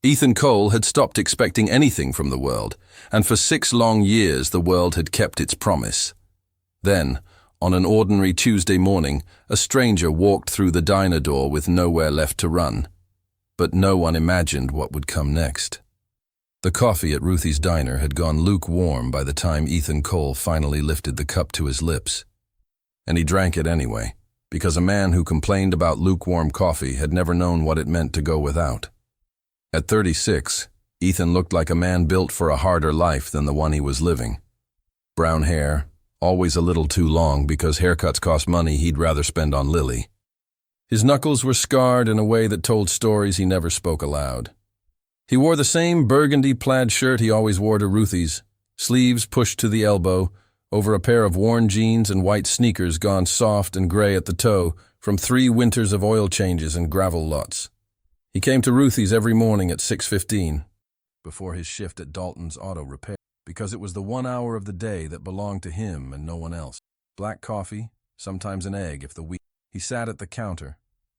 Ethan Cole had stopped expecting anything from the world, and for 6 long years the world had kept its promise. Then, on an ordinary Tuesday morning, a stranger walked through the diner door with nowhere left to run. But no one imagined what would come next. The coffee at Ruthie's diner had gone lukewarm by the time Ethan Cole finally lifted the cup to his lips. And he drank it anyway, because a man who complained about lukewarm coffee had never known what it meant to go without. At 36, Ethan looked like a man built for a harder life than the one he was living. Brown hair, always a little too long because haircuts cost money he'd rather spend on Lily. His knuckles were scarred in a way that told stories he never spoke aloud. He wore the same burgundy plaid shirt he always wore to Ruthie's, sleeves pushed to the elbow, over a pair of worn jeans and white sneakers gone soft and gray at the toe from 3 winters of oil changes and gravel lots. He came to Ruthie's every morning at 6:15, before his shift at Dalton's Auto Repair, because it was the 1 hour of the day that belonged to him and no one else. Black coffee, sometimes an egg if the week. He sat at the counter,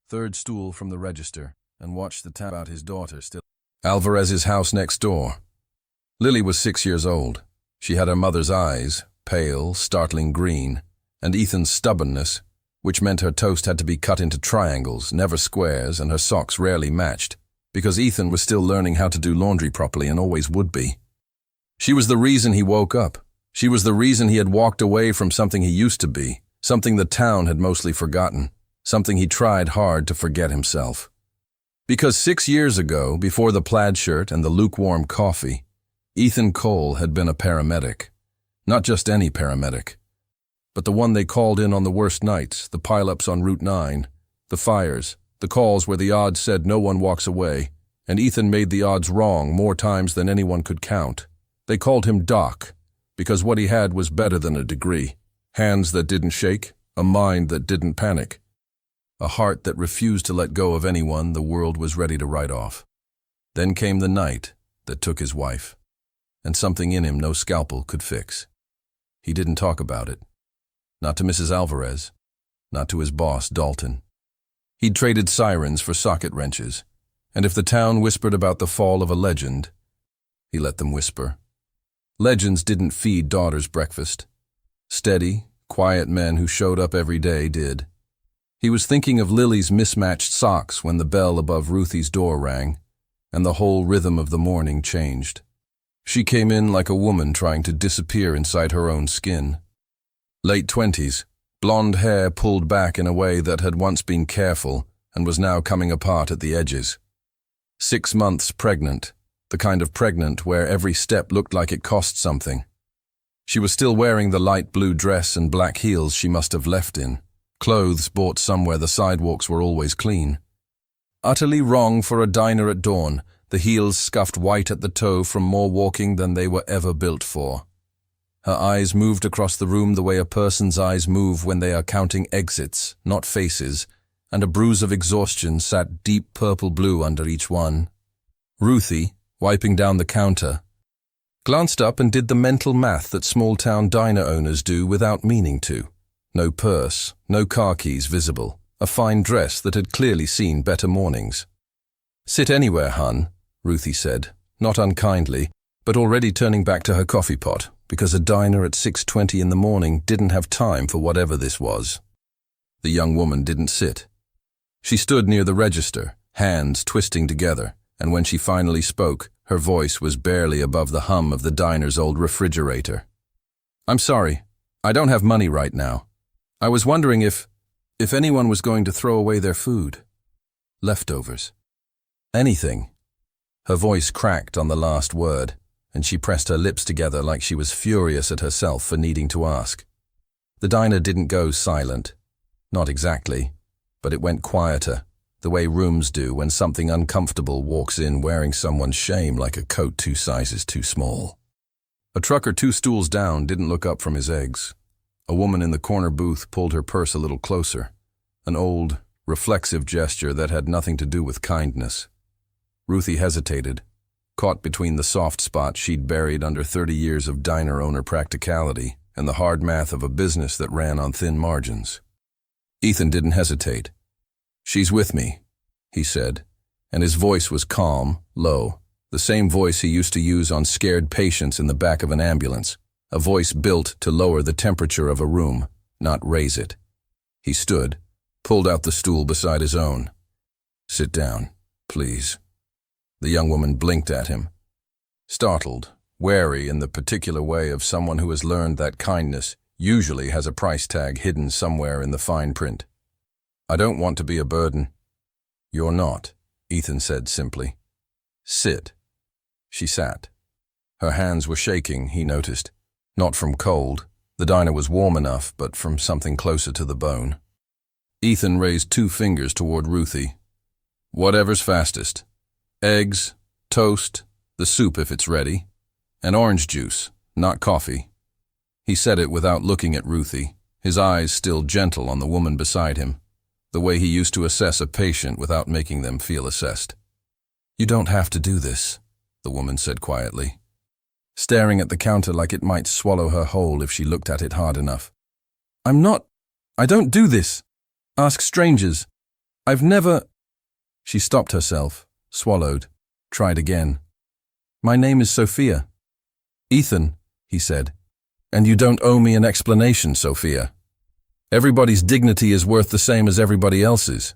3rd stool from the register, and watched the tab out his daughter still. Alvarez's house next door. Lily was 6 years old. She had her mother's eyes, pale, startling green, and Ethan's stubbornness, which meant her toast had to be cut into triangles, never squares, and her socks rarely matched, because Ethan was still learning how to do laundry properly and always would be. She was the reason he woke up. She was the reason he had walked away from something he used to be, something the town had mostly forgotten, something he tried hard to forget himself. Because 6 years ago, before the plaid shirt and the lukewarm coffee, Ethan Cole had been a paramedic. Not just any paramedic, but the one they called in on the worst nights, the pileups on Route 9, the fires, the calls where the odds said no one walks away, and Ethan made the odds wrong more times than anyone could count. They called him Doc, because what he had was better than a degree. Hands that didn't shake, a mind that didn't panic, a heart that refused to let go of anyone the world was ready to write off. Then came the night that took his wife, and something in him no scalpel could fix. He didn't talk about it. Not to Mrs. Alvarez, not to his boss, Dalton. He'd traded sirens for socket wrenches, and if the town whispered about the fall of a legend, he let them whisper. Legends didn't feed daughters breakfast. Steady, quiet men who showed up every day did. He was thinking of Lily's mismatched socks when the bell above Ruthie's door rang, and the whole rhythm of the morning changed. She came in like a woman trying to disappear inside her own skin. Late 20s, blonde hair pulled back in a way that had once been careful and was now coming apart at the edges. 6 months pregnant, the kind of pregnant where every step looked like it cost something. She was still wearing the light blue dress and black heels she must have left in, clothes bought somewhere the sidewalks were always clean. Utterly wrong for a diner at dawn, the heels scuffed white at the toe from more walking than they were ever built for. Her eyes moved across the room the way a person's eyes move when they are counting exits, not faces, and a bruise of exhaustion sat deep purple blue under each one. Ruthie, wiping down the counter, glanced up and did the mental math that small-town diner owners do without meaning to. No purse, no car keys visible, a fine dress that had clearly seen better mornings. "Sit anywhere, hun," Ruthie said, not unkindly, but already turning back to her coffee pot, because a diner at 6:20 in the morning didn't have time for whatever this was. The young woman didn't sit. She stood near the register, hands twisting together, and when she finally spoke, her voice was barely above the hum of the diner's old refrigerator. "I'm sorry, I don't have money right now. I was wondering if anyone was going to throw away their food. Leftovers. Anything." Her voice cracked on the last word, and she pressed her lips together like she was furious at herself for needing to ask. The diner didn't go silent. Not exactly, but it went quieter, the way rooms do when something uncomfortable walks in wearing someone's shame like a coat 2 sizes too small. A trucker 2 stools down didn't look up from his eggs. A woman in the corner booth pulled her purse a little closer, an old, reflexive gesture that had nothing to do with kindness. Ruthie hesitated, caught between the soft spot she'd buried under 30 years of diner owner practicality and the hard math of a business that ran on thin margins. Ethan didn't hesitate. "She's with me," he said, and his voice was calm, low, the same voice he used to use on scared patients in the back of an ambulance, a voice built to lower the temperature of a room, not raise it. He stood, pulled out the stool beside his own. "Sit down, please." The young woman blinked at him, startled, wary in the particular way of someone who has learned that kindness usually has a price tag hidden somewhere in the fine print. "I don't want to be a burden." "You're not," Ethan said simply. "Sit." She sat. Her hands were shaking, he noticed. Not from cold. The diner was warm enough, but from something closer to the bone. Ethan raised 2 fingers toward Ruthie. "Whatever's fastest. Eggs, toast, the soup if it's ready, and orange juice, not coffee." He said it without looking at Ruthie, his eyes still gentle on the woman beside him, the way he used to assess a patient without making them feel assessed. "You don't have to do this," the woman said quietly, staring at the counter like it might swallow her whole if she looked at it hard enough. I don't do this. Ask strangers. I've never—" She stopped herself, swallowed, tried again. "My name is Sophia." "Ethan," he said, "and you don't owe me an explanation, Sophia. Everybody's dignity is worth the same as everybody else's.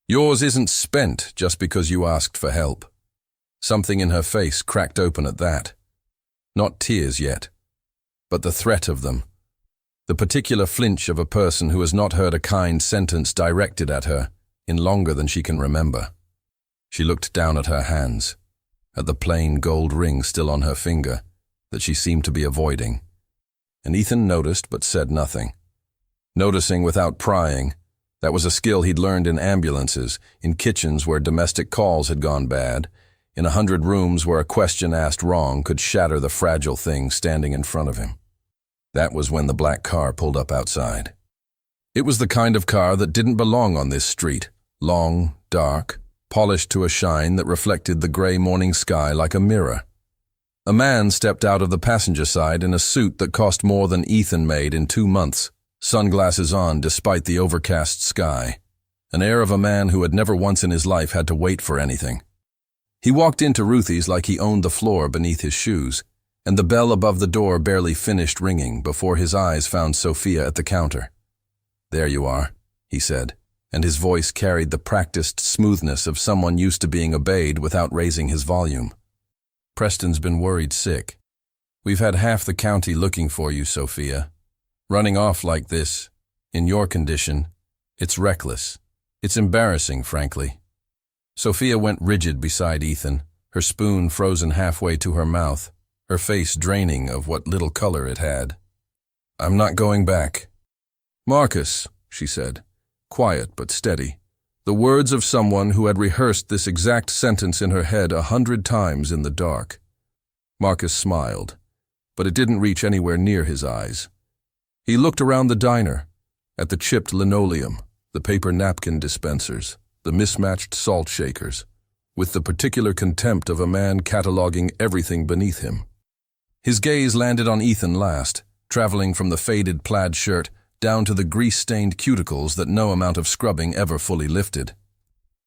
Yours isn't spent just because you asked for help." Something in her face cracked open at that. Not tears yet, but the threat of them. The particular flinch of a person who has not heard a kind sentence directed at her in longer than she can remember. She looked down at her hands, at the plain gold ring still on her finger that she seemed to be avoiding. And Ethan noticed but said nothing. Noticing without prying, that was a skill he'd learned in ambulances, in kitchens where domestic calls had gone bad, in 100 rooms where a question asked wrong could shatter the fragile thing standing in front of him. That was when the black car pulled up outside. It was the kind of car that didn't belong on this street, long, dark, polished to a shine that reflected the gray morning sky like a mirror. A man stepped out of the passenger side in a suit that cost more than Ethan made in 2 months, sunglasses on despite the overcast sky, an air of a man who had never once in his life had to wait for anything. He walked into Ruthie's like he owned the floor beneath his shoes, and the bell above the door barely finished ringing before his eyes found Sophia at the counter. "There you are," he said, and his voice carried the practiced smoothness of someone used to being obeyed without raising his volume. "Preston's been worried sick. We've had half the county looking for you, Sophia. Running off like this, in your condition, it's reckless. It's embarrassing, frankly." Sophia went rigid beside Ethan, her spoon frozen halfway to her mouth, her face draining of what little color it had. "I'm not going back." "Marcus," she said, quiet but steady, the words of someone who had rehearsed this exact sentence in her head 100 times in the dark. Marcus smiled, but it didn't reach anywhere near his eyes. He looked around the diner, at the chipped linoleum, the paper napkin dispensers, the mismatched salt shakers, with the particular contempt of a man cataloging everything beneath him. His gaze landed on Ethan last, traveling from the faded plaid shirt down to the grease-stained cuticles that no amount of scrubbing ever fully lifted.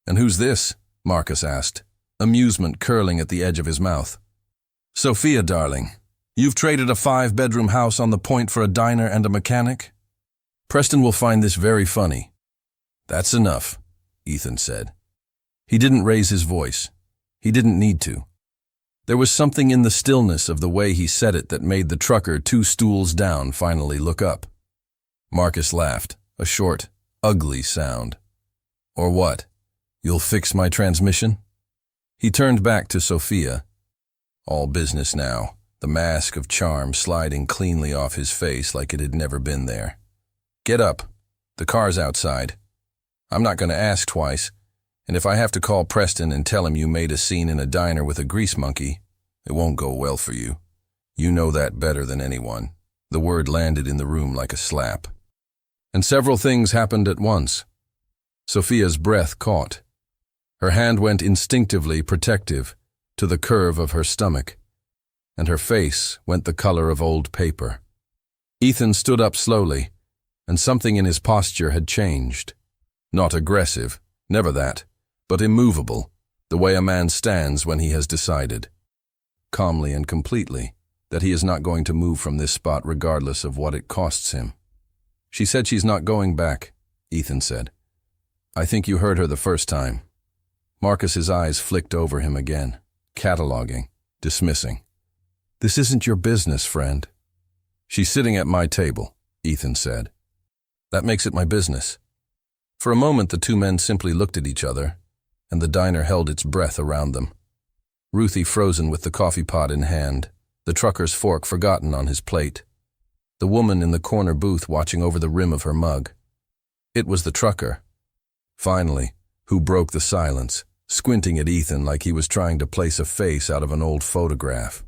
"And who's this?" Marcus asked, amusement curling at the edge of his mouth. "Sophia, darling, you've traded a 5-bedroom house on the point for a diner and a mechanic? Preston will find this very funny." "That's enough," Ethan said. He didn't raise his voice. He didn't need to. There was something in the stillness of the way he said it that made the trucker 2 stools down finally look up. Marcus laughed, a short, ugly sound. "Or what? You'll fix my transmission?" He turned back to Sophia. All business now, the mask of charm sliding cleanly off his face like it had never been there. "Get up. The car's outside. I'm not going to ask twice, and if I have to call Preston and tell him you made a scene in a diner with a grease monkey, it won't go well for you. You know that better than anyone." The word landed in the room like a slap. And several things happened at once. Sophia's breath caught. Her hand went instinctively protective to the curve of her stomach, and her face went the color of old paper. Ethan stood up slowly, and something in his posture had changed. Not aggressive, never that, but immovable, the way a man stands when he has decided, calmly and completely, that he is not going to move from this spot regardless of what it costs him. She said she's not going back, Ethan said. I think you heard her the first time. Marcus's eyes flicked over him again, cataloging, dismissing. This isn't your business, friend. She's sitting at my table, Ethan said. That makes it my business. For a moment the two men simply looked at each other, and the diner held its breath around them. Ruthie frozen with the coffee pot in hand, the trucker's fork forgotten on his plate. The woman in the corner booth watching over the rim of her mug. It was the trucker, finally, who broke the silence, squinting at Ethan like he was trying to place a face out of an old photograph.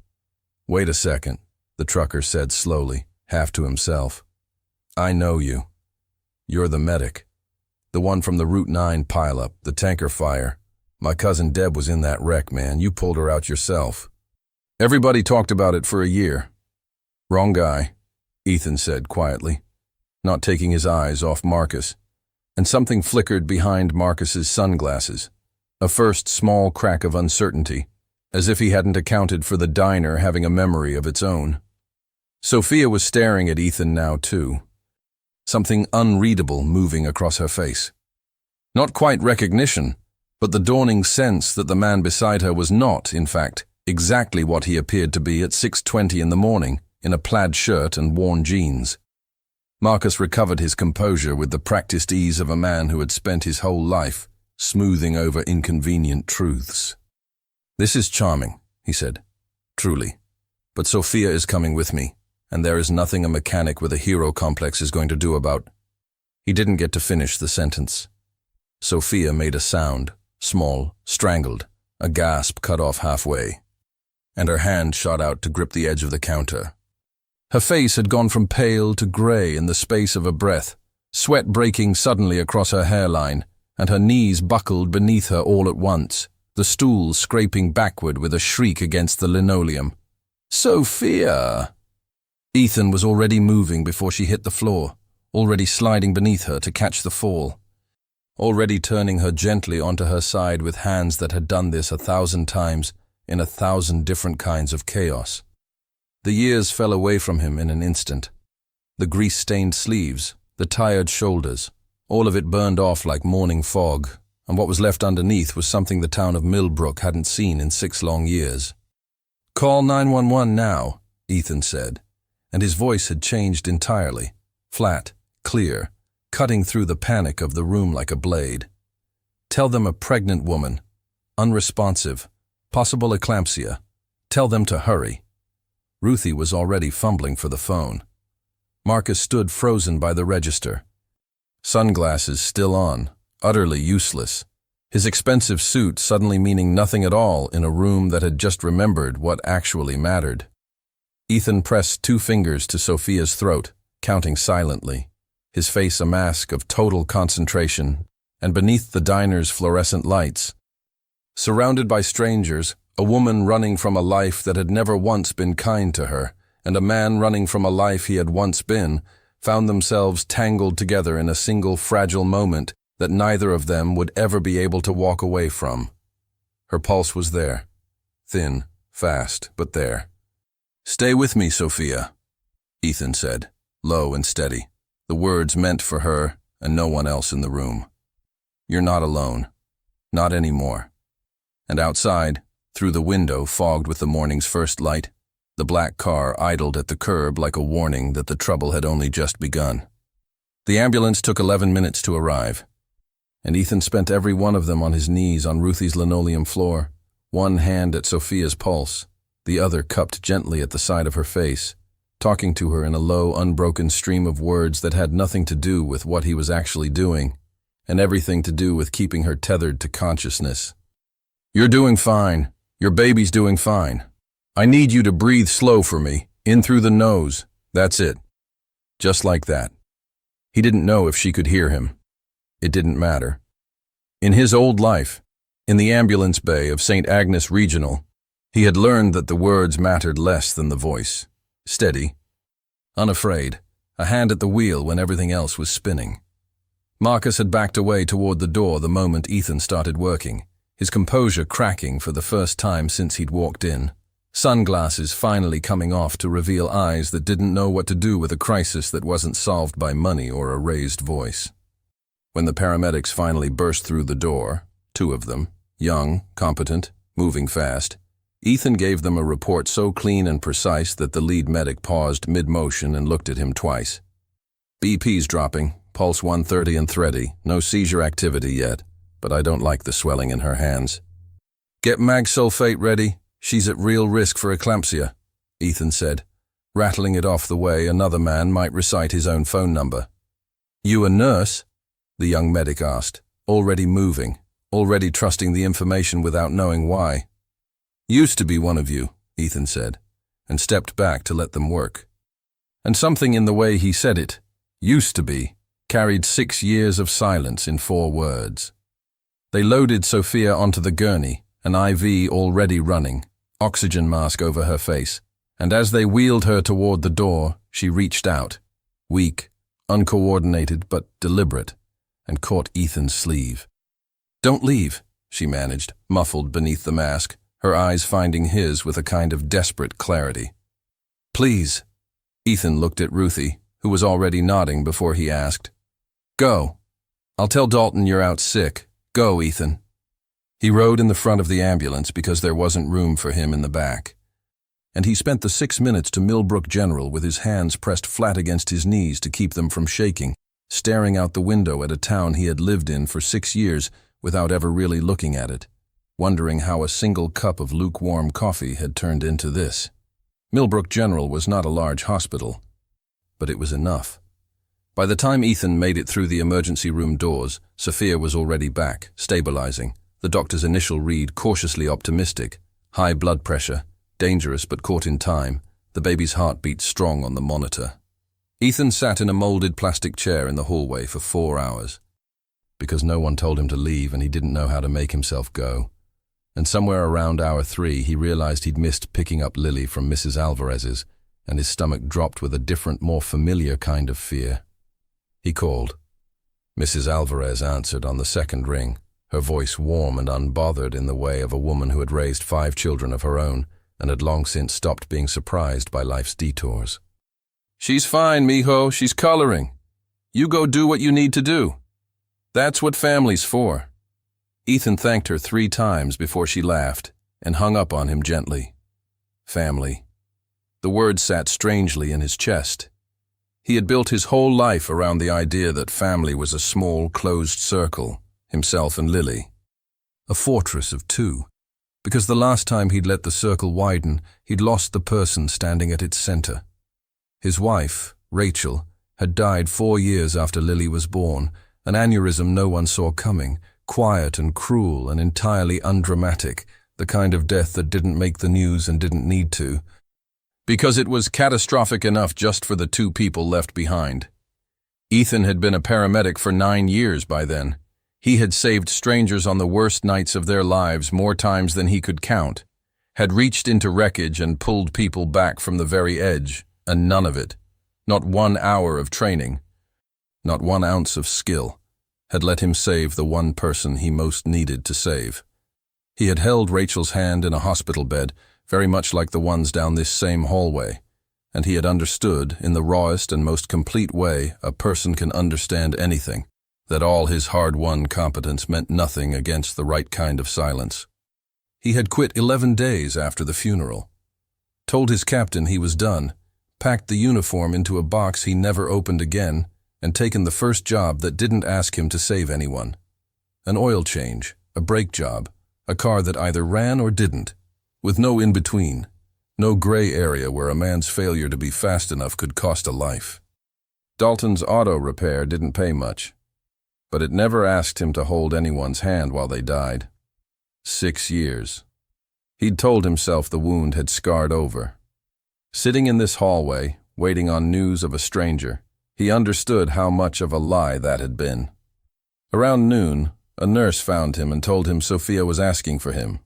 Wait a second, the trucker said slowly, half to himself. I know you. You're the medic. The one from the Route 9 pileup, the tanker fire. My cousin Deb was in that wreck, man. You pulled her out yourself. Everybody talked about it for a year. Wrong guy, Ethan said quietly, not taking his eyes off Marcus. And something flickered behind Marcus's sunglasses, a first small crack of uncertainty, as if he hadn't accounted for the diner having a memory of its own. Sophia was staring at Ethan now too, something unreadable moving across her face. Not quite recognition, but the dawning sense that the man beside her was not, in fact, exactly what he appeared to be at 6:20 in the morning, in a plaid shirt and worn jeans. Marcus recovered his composure with the practiced ease of a man who had spent his whole life smoothing over inconvenient truths. This is charming, he said, truly. But Sophia is coming with me, and there is nothing a mechanic with a hero complex is going to do about. He didn't get to finish the sentence. Sophia made a sound, small, strangled, a gasp cut off halfway, and her hand shot out to grip the edge of the counter. Her face had gone from pale to gray in the space of a breath, sweat breaking suddenly across her hairline, and her knees buckled beneath her all at once, the stool scraping backward with a shriek against the linoleum. Sophia! Ethan was already moving before she hit the floor, already sliding beneath her to catch the fall, already turning her gently onto her side with hands that had done this 1,000 times in 1,000 different kinds of chaos. The years fell away from him in an instant. The grease-stained sleeves, the tired shoulders, all of it burned off like morning fog, and what was left underneath was something the town of Millbrook hadn't seen in 6 long years. Call 911 now, Ethan said, and his voice had changed entirely, flat, clear, cutting through the panic of the room like a blade. Tell them a pregnant woman, unresponsive, possible eclampsia. Tell them to hurry. Ruthie was already fumbling for the phone. Marcus stood frozen by the register. Sunglasses still on, utterly useless. His expensive suit suddenly meaning nothing at all in a room that had just remembered what actually mattered. Ethan pressed 2 fingers to Sophia's throat, counting silently, his face a mask of total concentration, and beneath the diner's fluorescent lights. Surrounded by strangers, a woman running from a life that had never once been kind to her, and a man running from a life he had once been, found themselves tangled together in a single fragile moment that neither of them would ever be able to walk away from. Her pulse was there, thin, fast, but there. Stay with me, Sophia, Ethan said, low and steady, the words meant for her and no one else in the room. You're not alone. Not anymore. And outside, through the window fogged with the morning's first light, the black car idled at the curb like a warning that the trouble had only just begun. The ambulance took 11 minutes to arrive, and Ethan spent every one of them on his knees on Ruthie's linoleum floor, one hand at Sophia's pulse, the other cupped gently at the side of her face, talking to her in a low, unbroken stream of words that had nothing to do with what he was actually doing, and everything to do with keeping her tethered to consciousness. You're doing fine. Your baby's doing fine. I need you to breathe slow for me, in through the nose. That's it. Just like that. He didn't know if she could hear him. It didn't matter. In his old life, in the ambulance bay of St. Agnes Regional, he had learned that the words mattered less than the voice. Steady, unafraid, a hand at the wheel when everything else was spinning. Marcus had backed away toward the door the moment Ethan started working, his composure cracking for the first time since he'd walked in. Sunglasses finally coming off to reveal eyes that didn't know what to do with a crisis that wasn't solved by money or a raised voice. When the paramedics finally burst through the door, 2 of them, young, competent, moving fast, Ethan gave them a report so clean and precise that the lead medic paused mid-motion and looked at him twice. BP's dropping, pulse 130 and thready, no seizure activity yet, but I don't like the swelling in her hands. Get mag sulfate ready, she's at real risk for eclampsia, Ethan said, rattling it off the way another man might recite his own phone number. You a nurse? The young medic asked, already moving, already trusting the information without knowing why. Used to be one of you, Ethan said, and stepped back to let them work. And something in the way he said it, used to be, carried 6 years of silence in 4 words. They loaded Sophia onto the gurney, an IV already running, oxygen mask over her face, and as they wheeled her toward the door, she reached out, weak, uncoordinated but deliberate, and caught Ethan's sleeve. Don't leave, she managed, muffled beneath the mask, her eyes finding his with a kind of desperate clarity. Please. Ethan looked at Ruthie, who was already nodding before he asked. Go. I'll tell Dalton you're out sick. Go, Ethan. He rode in the front of the ambulance because there wasn't room for him in the back. And he spent the 6 minutes to Millbrook General with his hands pressed flat against his knees to keep them from shaking, staring out the window at a town he had lived in for 6 years without ever really looking at it, wondering how a single cup of lukewarm coffee had turned into this. Millbrook General was not a large hospital, but it was enough. By the time Ethan made it through the emergency room doors, Sophia was already back, stabilizing, the doctor's initial read cautiously optimistic, high blood pressure, dangerous but caught in time, the baby's heartbeat strong on the monitor. Ethan sat in a molded plastic chair in the hallway for 4 hours, because no one told him to leave and he didn't know how to make himself go. And somewhere around hour 3, he realized he'd missed picking up Lily from Mrs. Alvarez's, and his stomach dropped with a different, more familiar kind of fear. He called. Mrs. Alvarez answered on the second ring, her voice warm and unbothered in the way of a woman who had raised 5 children of her own and had long since stopped being surprised by life's detours. She's fine, mijo, she's coloring. You go do what you need to do. That's what family's for. Ethan thanked her 3 times before she laughed and hung up on him gently. Family. The word sat strangely in his chest. He had built his whole life around the idea that family was a small, closed circle, himself and Lily. A fortress of 2, because the last time he'd let the circle widen, he'd lost the person standing at its center. His wife, Rachel, had died 4 years after Lily was born, an aneurysm no one saw coming, quiet and cruel and entirely undramatic, the kind of death that didn't make the news and didn't need to, because it was catastrophic enough just for the 2 people left behind. Ethan had been a paramedic for 9 years by then. He had saved strangers on the worst nights of their lives more times than he could count, had reached into wreckage and pulled people back from the very edge, and none of it, not 1 hour of training, not 1 ounce of skill, had let him save the one person he most needed to save. He had held Rachel's hand in a hospital bed, very much like the ones down this same hallway, and he had understood, in the rawest and most complete way a person can understand anything, that all his hard-won competence meant nothing against the right kind of silence. He had quit 11 days after the funeral, told his captain he was done, packed the uniform into a box he never opened again, and taken the first job that didn't ask him to save anyone. An oil change, a brake job, a car that either ran or didn't, with no in-between, no gray area where a man's failure to be fast enough could cost a life. Dalton's auto repair didn't pay much, but it never asked him to hold anyone's hand while they died. 6 years. He'd told himself the wound had scarred over. Sitting in this hallway, waiting on news of a stranger, he understood how much of a lie that had been. Around noon, a nurse found him and told him Sophia was asking for him.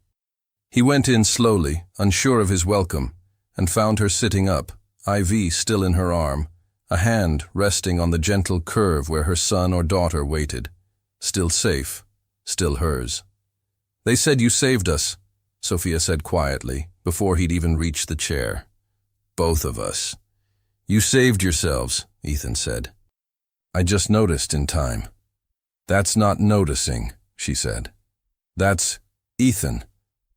He went in slowly, unsure of his welcome, and found her sitting up, IV still in her arm, a hand resting on the gentle curve where her son or daughter waited, still safe, still hers. They said you saved us, Sophia said quietly, before he'd even reached the chair. Both of us. You saved yourselves, Ethan said. I just noticed in time. That's not noticing, she said. That's Ethan.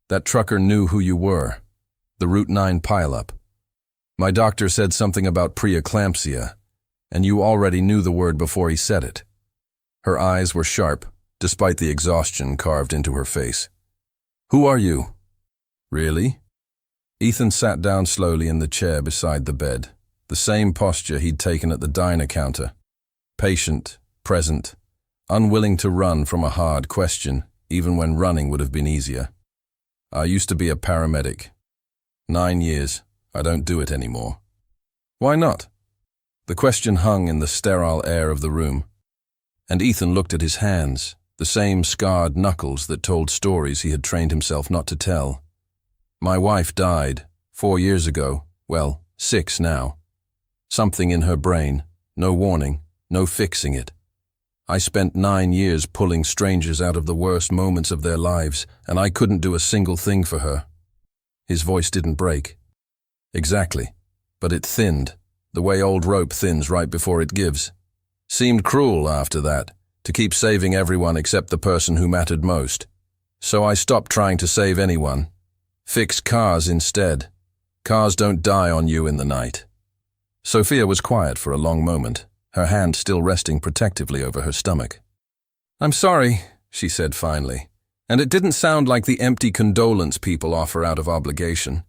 That trucker knew who you were. The Route 9 pileup. My doctor said something about preeclampsia, and you already knew the word before he said it. Her eyes were sharp, despite the exhaustion carved into her face. Who are you? Really? Ethan sat down slowly in the chair beside the bed, the same posture he'd taken at the diner counter. Patient, present, unwilling to run from a hard question, even when running would have been easier. I used to be a paramedic. 9 years. I don't do it anymore. Why not? The question hung in the sterile air of the room, and Ethan looked at his hands, the same scarred knuckles that told stories he had trained himself not to tell. My wife died 4 years ago, well, 6 now. Something in her brain, no warning, no fixing it. I spent 9 years pulling strangers out of the worst moments of their lives, and I couldn't do a single thing for her. His voice didn't break. Exactly, but it thinned, the way old rope thins right before it gives. Seemed cruel after that, to keep saving everyone except the person who mattered most. So I stopped trying to save anyone. Fixed cars instead. Cars don't die on you in the night. Sophia was quiet for a long moment, her hand still resting protectively over her stomach. I'm sorry, she said finally, and it didn't sound like the empty condolence people offer out of obligation.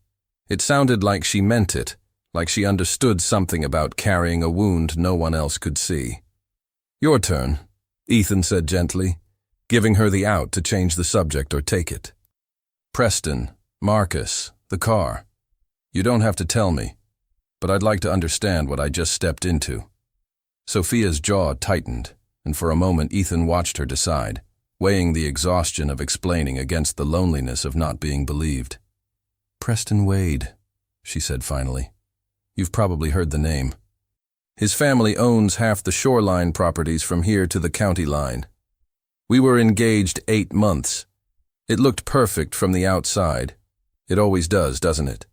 It sounded like she meant it, like she understood something about carrying a wound no one else could see. Your turn, Ethan said gently, giving her the out to change the subject or take it. Preston, Marcus, the car. You don't have to tell me, but I'd like to understand what I just stepped into. Sophia's jaw tightened, and for a moment Ethan watched her decide, weighing the exhaustion of explaining against the loneliness of not being believed. Preston Wade, she said finally. You've probably heard the name. His family owns half the shoreline properties from here to the county line. We were engaged 8 months. It looked perfect from the outside. It always does, doesn't it?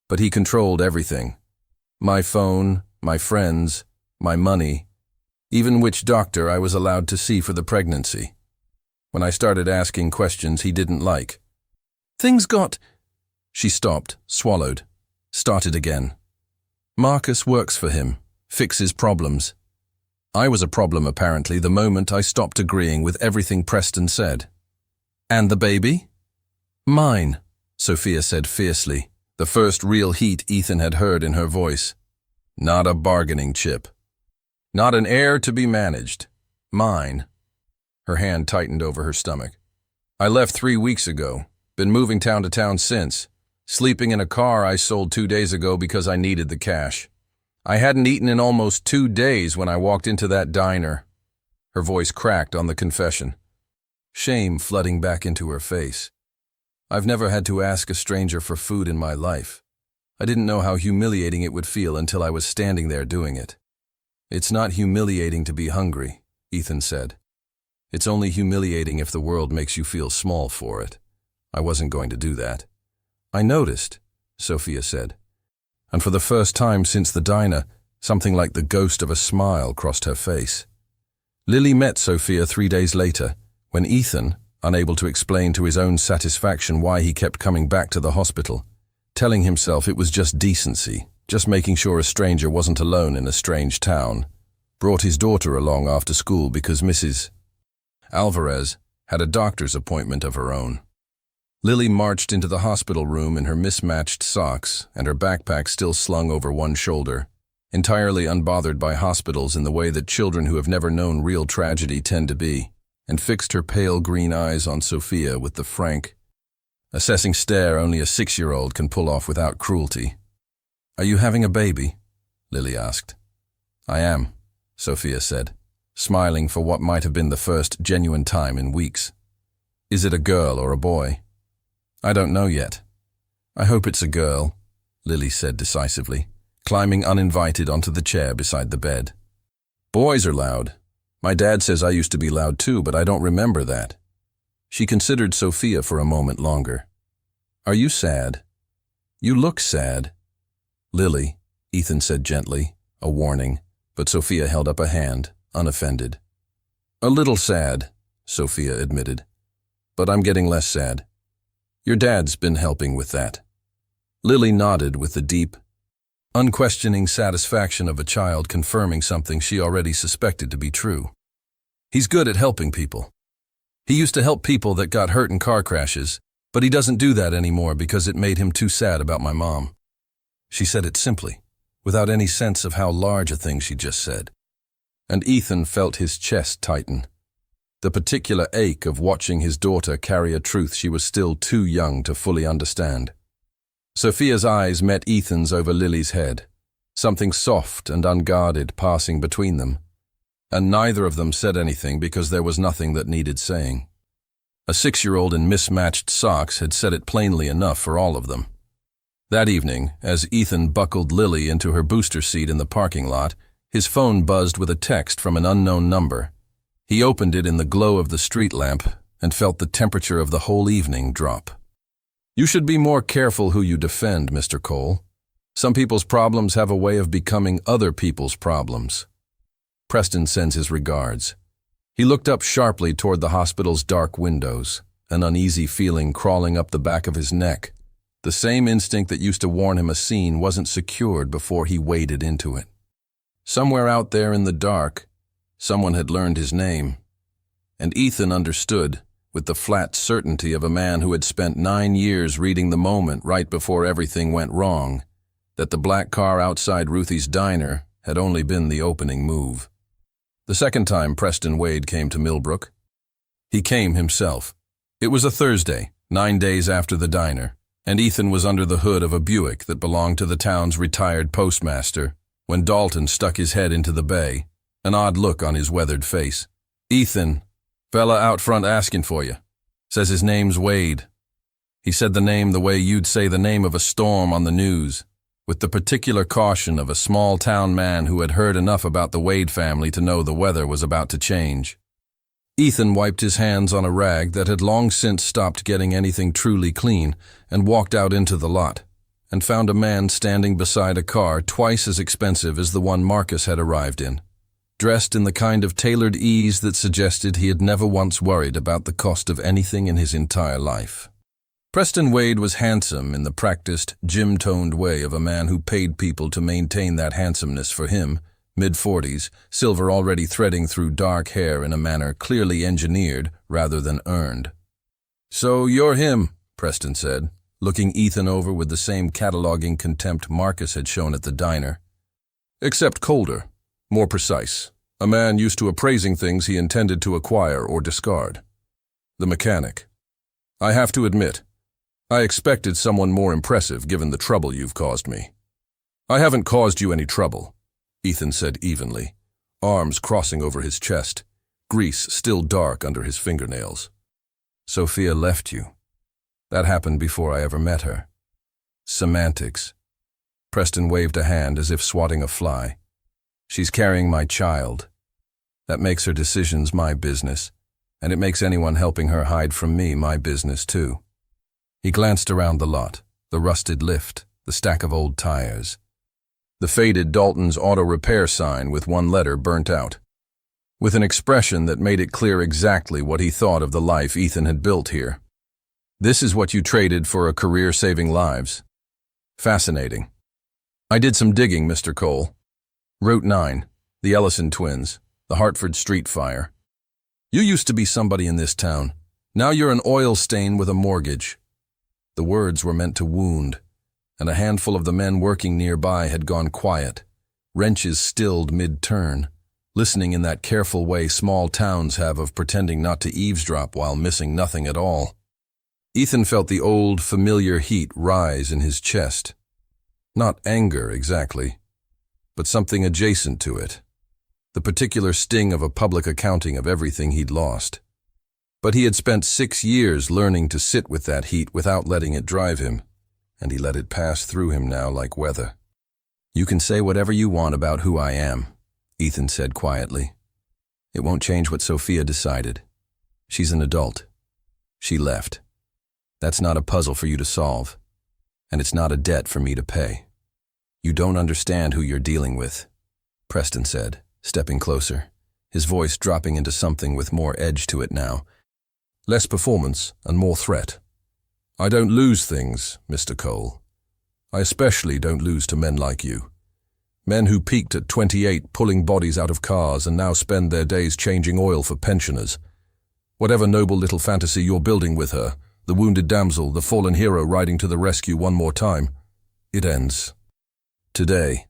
But he controlled everything. My phone, my friends, my money, even which doctor I was allowed to see for the pregnancy. When I started asking questions he didn't like. Things got... She stopped, swallowed, started again. Marcus works for him, fixes problems. I was a problem apparently the moment I stopped agreeing with everything Preston said. And the baby? Mine, Sophia said fiercely, the first real heat Ethan had heard in her voice. Not a bargaining chip. Not an heir to be managed. Mine. Her hand tightened over her stomach. I left 3 weeks ago. Been moving town to town since. Sleeping in a car I sold 2 days ago because I needed the cash. I hadn't eaten in almost 2 days when I walked into that diner. Her voice cracked on the confession. Shame flooding back into her face. I've never had to ask a stranger for food in my life. I didn't know how humiliating it would feel until I was standing there doing it. It's not humiliating to be hungry, Ethan said. It's only humiliating if the world makes you feel small for it. I wasn't going to do that. I noticed, Sophia said. And for the first time since the diner, something like the ghost of a smile crossed her face. Lily met Sophia 3 days later, when Ethan, unable to explain to his own satisfaction why he kept coming back to the hospital, telling himself it was just decency, just making sure a stranger wasn't alone in a strange town, brought his daughter along after school because Mrs. Alvarez had a doctor's appointment of her own. Lily marched into the hospital room in her mismatched socks and her backpack still slung over one shoulder, entirely unbothered by hospitals in the way that children who have never known real tragedy tend to be, and fixed her pale green eyes on Sophia with the frank, assessing stare only a 6-year-old can pull off without cruelty. Are you having a baby? Lily asked. I am, Sophia said, smiling for what might have been the first genuine time in weeks. Is it a girl or a boy? I don't know yet. I hope it's a girl, Lily said decisively, climbing uninvited onto the chair beside the bed. Boys are loud. My dad says I used to be loud too, but I don't remember that. She considered Sophia for a moment longer. "Are you sad? You look sad." "Lily," Ethan said gently, a warning, but Sophia held up a hand, unoffended. "A little sad," Sophia admitted, "but I'm getting less sad. Your dad's been helping with that." Lily nodded with the deep, unquestioning satisfaction of a child confirming something she already suspected to be true. "He's good at helping people. He used to help people that got hurt in car crashes, but he doesn't do that anymore because it made him too sad about my mom." She said it simply, without any sense of how large a thing she just said. And Ethan felt his chest tighten. The particular ache of watching his daughter carry a truth she was still too young to fully understand. Sophia's eyes met Ethan's over Lily's head, something soft and unguarded passing between them, and neither of them said anything because there was nothing that needed saying. A 6-year-old in mismatched socks had said it plainly enough for all of them. That evening, as Ethan buckled Lily into her booster seat in the parking lot, his phone buzzed with a text from an unknown number. He opened it in the glow of the street lamp and felt the temperature of the whole evening drop. "You should be more careful who you defend, Mr. Cole. Some people's problems have a way of becoming other people's problems. Preston sends his regards." He looked up sharply toward the hospital's dark windows, an uneasy feeling crawling up the back of his neck. The same instinct that used to warn him a scene wasn't secured before he waded into it. Somewhere out there in the dark, someone had learned his name. And Ethan understood, with the flat certainty of a man who had spent 9 years reading the moment right before everything went wrong, that the black car outside Ruthie's diner had only been the opening move. The second time Preston Wade came to Millbrook, he came himself. It was a Thursday, 9 days after the diner, and Ethan was under the hood of a Buick that belonged to the town's retired postmaster when Dalton stuck his head into the bay, an odd look on his weathered face. "Ethan, fella out front asking for you. Says his name's Wade." He said the name the way you'd say the name of a storm on the news, with the particular caution of a small-town man who had heard enough about the Wade family to know the weather was about to change. Ethan wiped his hands on a rag that had long since stopped getting anything truly clean and walked out into the lot, and found a man standing beside a car twice as expensive as the one Marcus had arrived in, dressed in the kind of tailored ease that suggested he had never once worried about the cost of anything in his entire life. Preston Wade was handsome in the practiced, gym-toned way of a man who paid people to maintain that handsomeness for him, mid-40s, silver already threading through dark hair in a manner clearly engineered rather than earned. "So you're him," Preston said, looking Ethan over with the same cataloging contempt Marcus had shown at the diner. "Except colder, more precise, a man used to appraising things he intended to acquire or discard. The mechanic. I have to admit, I expected someone more impressive given the trouble you've caused me." "I haven't caused you any trouble," Ethan said evenly, arms crossing over his chest, grease still dark under his fingernails. "Sophia left you. That happened before I ever met her." "Semantics." Preston waved a hand as if swatting a fly. "She's carrying my child. That makes her decisions my business, and it makes anyone helping her hide from me my business too." He glanced around the lot, the rusted lift, the stack of old tires, the faded Dalton's auto repair sign with one letter burnt out, with an expression that made it clear exactly what he thought of the life Ethan had built here. "This is what you traded for a career saving lives. Fascinating. I did some digging, Mr. Cole. Route 9, the Ellison twins, the Hartford street fire. You used to be somebody in this town. Now you're an oil stain with a mortgage." The words were meant to wound, and a handful of the men working nearby had gone quiet, wrenches stilled mid-turn, listening in that careful way small towns have of pretending not to eavesdrop while missing nothing at all. Ethan felt the old, familiar heat rise in his chest. Not anger, exactly, but something adjacent to it. The particular sting of a public accounting of everything he'd lost. But he had spent 6 years learning to sit with that heat without letting it drive him, and he let it pass through him now like weather. "You can say whatever you want about who I am," Ethan said quietly. "It won't change what Sophia decided. She's an adult. She left. That's not a puzzle for you to solve, and it's not a debt for me to pay. You don't understand who you're dealing with, Preston said, stepping closer, his voice dropping into something with more edge to it now. Less performance and more threat. I don't lose things, Mr. Cole. I especially don't lose to men like you. Men who peaked at 28 pulling bodies out of cars and now spend their days changing oil for pensioners. Whatever noble little fantasy you're building with her, the wounded damsel, the fallen hero riding to the rescue one more time, it ends. Today,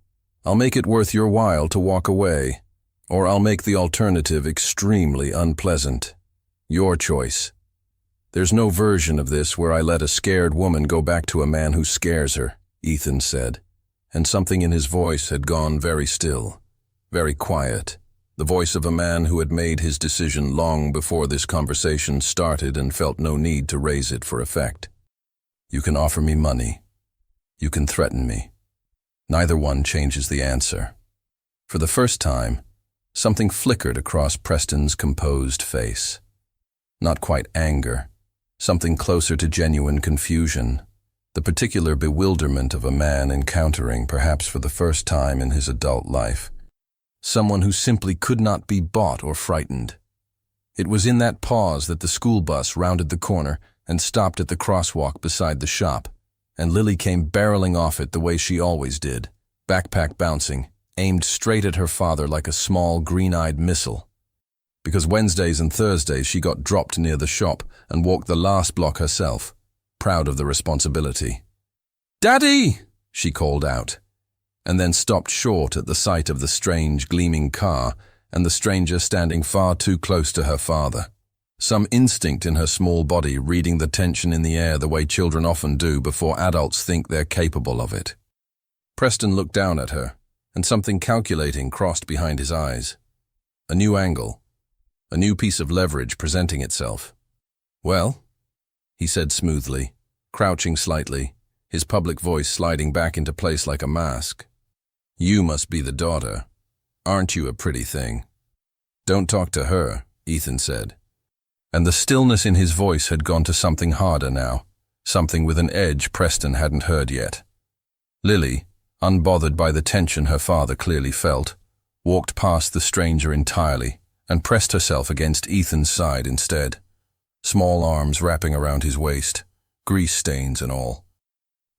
I'll make it worth your while to walk away, or I'll make the alternative extremely unpleasant. Your choice. There's no version of this where I let a scared woman go back to a man who scares her, Ethan said, and something in his voice had gone very still, very quiet, the voice of a man who had made his decision long before this conversation started and felt no need to raise it for effect. You can offer me money. You can threaten me. Neither one changes the answer. For the first time, something flickered across Preston's composed face. Not quite anger, something closer to genuine confusion, the particular bewilderment of a man encountering, perhaps for the first time in his adult life, someone who simply could not be bought or frightened. It was in that pause that the school bus rounded the corner and stopped at the crosswalk beside the shop, and Lily came barreling off it the way she always did, backpack bouncing, aimed straight at her father like a small green-eyed missile. Because Wednesdays and Thursdays she got dropped near the shop and walked the last block herself, proud of the responsibility. "Daddy!" she called out, and then stopped short at the sight of the strange, gleaming car and the stranger standing far too close to her father. Some instinct in her small body reading the tension in the air the way children often do before adults think they're capable of it. Preston looked down at her, and something calculating crossed behind his eyes. A new angle. A new piece of leverage presenting itself. "Well," he said smoothly, crouching slightly, his public voice sliding back into place like a mask. "You must be the daughter. Aren't you a pretty thing?" "Don't talk to her," Ethan said. And the stillness in his voice had gone to something harder now, something with an edge Preston hadn't heard yet. Lily, unbothered by the tension her father clearly felt, walked past the stranger entirely and pressed herself against Ethan's side instead, small arms wrapping around his waist, grease stains and all.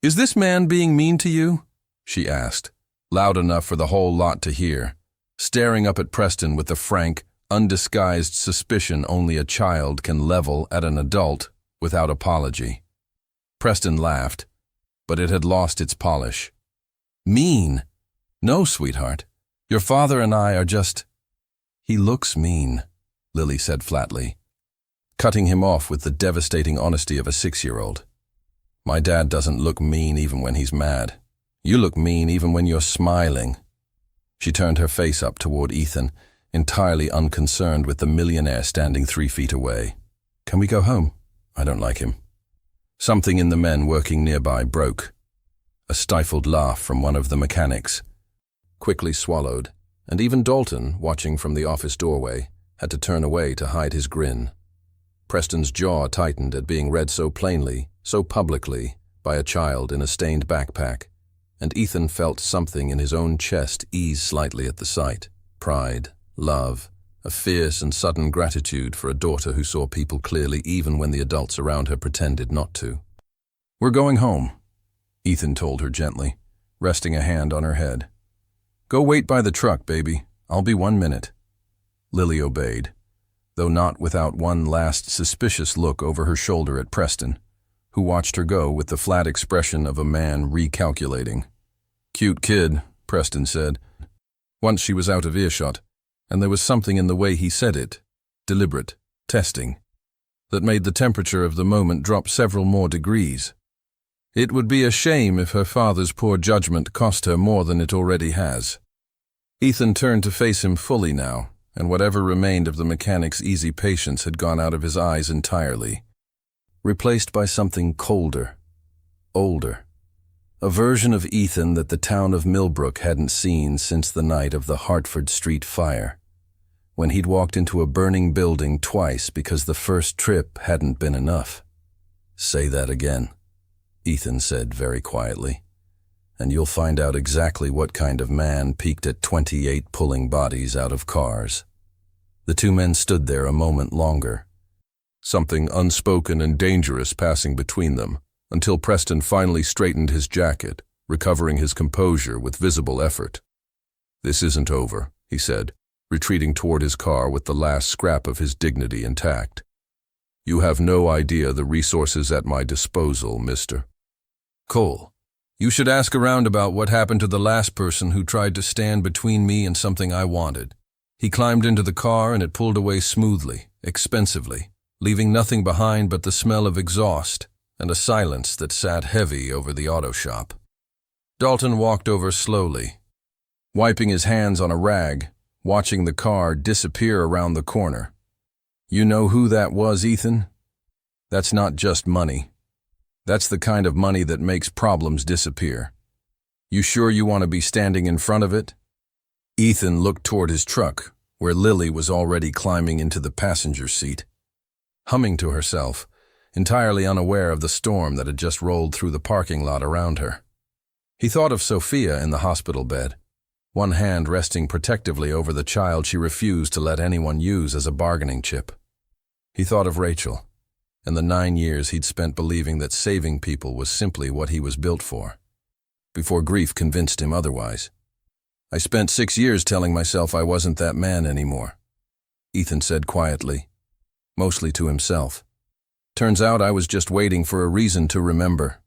"Is this man being mean to you?" she asked, loud enough for the whole lot to hear, staring up at Preston with the frank, undisguised suspicion only a child can level at an adult without apology. Preston laughed, but it had lost its polish. "Mean? No, sweetheart. Your father and I are just—" "He looks mean," Lily said flatly, cutting him off with the devastating honesty of a 6-year-old. "My dad doesn't look mean even when he's mad. You look mean even when you're smiling." She turned her face up toward Ethan, entirely unconcerned with the millionaire standing 3 feet away. "Can we go home? I don't like him." Something in the men working nearby broke. A stifled laugh from one of the mechanics, quickly swallowed, and even Dalton, watching from the office doorway, had to turn away to hide his grin. Preston's jaw tightened at being read so plainly, so publicly, by a child in a stained backpack, and Ethan felt something in his own chest ease slightly at the sight. Pride, love, a fierce and sudden gratitude for a daughter who saw people clearly even when the adults around her pretended not to. "We're going home," Ethan told her gently, resting a hand on her head. "Go wait by the truck, baby. I'll be 1 minute." Lily obeyed, though not without one last suspicious look over her shoulder at Preston, who watched her go with the flat expression of a man recalculating. "Cute kid," Preston said, once she was out of earshot, and there was something in the way he said it, deliberate, testing, that made the temperature of the moment drop several more degrees. It would be a shame if her father's poor judgment cost her more than it already has. Ethan turned to face him fully now, and whatever remained of the mechanic's easy patience had gone out of his eyes entirely, replaced by something colder, older, a version of Ethan that the town of Millbrook hadn't seen since the night of the Hartford Street fire. when he'd walked into a burning building twice because the first trip hadn't been enough. "Say that again," Ethan said very quietly, "and you'll find out exactly what kind of man peeked at 28 pulling bodies out of cars." The two men stood there a moment longer, something unspoken and dangerous passing between them, until Preston finally straightened his jacket, recovering his composure with visible effort. "This isn't over," he said, retreating toward his car with the last scrap of his dignity intact. "You have no idea the resources at my disposal, Mr. Cole. You should ask around about what happened to the last person who tried to stand between me and something I wanted. He climbed into the car and it pulled away smoothly, expensively, leaving nothing behind but the smell of exhaust and a silence that sat heavy over the auto shop." Dalton walked over slowly, wiping his hands on a rag, watching the car disappear around the corner. "You know who that was, Ethan? That's not just money. That's the kind of money that makes problems disappear. You sure you want to be standing in front of it?" Ethan looked toward his truck, where Lily was already climbing into the passenger seat, humming to herself, entirely unaware of the storm that had just rolled through the parking lot around her. He thought of Sophia in the hospital bed, one hand resting protectively over the child she refused to let anyone use as a bargaining chip. He thought of Rachel, and the 9 years he'd spent believing that saving people was simply what he was built for, before grief convinced him otherwise. "I spent 6 years telling myself I wasn't that man anymore," Ethan said quietly, mostly to himself. "Turns out I was just waiting for a reason to remember."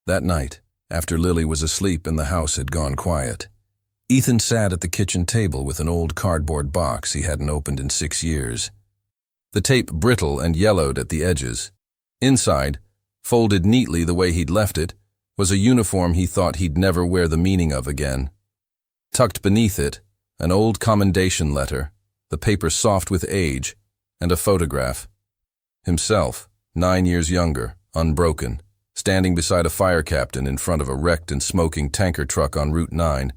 That night, after Lily was asleep and the house had gone quiet, Ethan sat at the kitchen table with an old cardboard box he hadn't opened in 6 years. The tape brittle and yellowed at the edges. Inside, folded neatly the way he'd left it, was a uniform he thought he'd never wear the meaning of again. Tucked beneath it, an old commendation letter, the paper soft with age, and a photograph. Himself, 9 years younger, unbroken, standing beside a fire captain in front of a wrecked and smoking tanker truck on Route 9,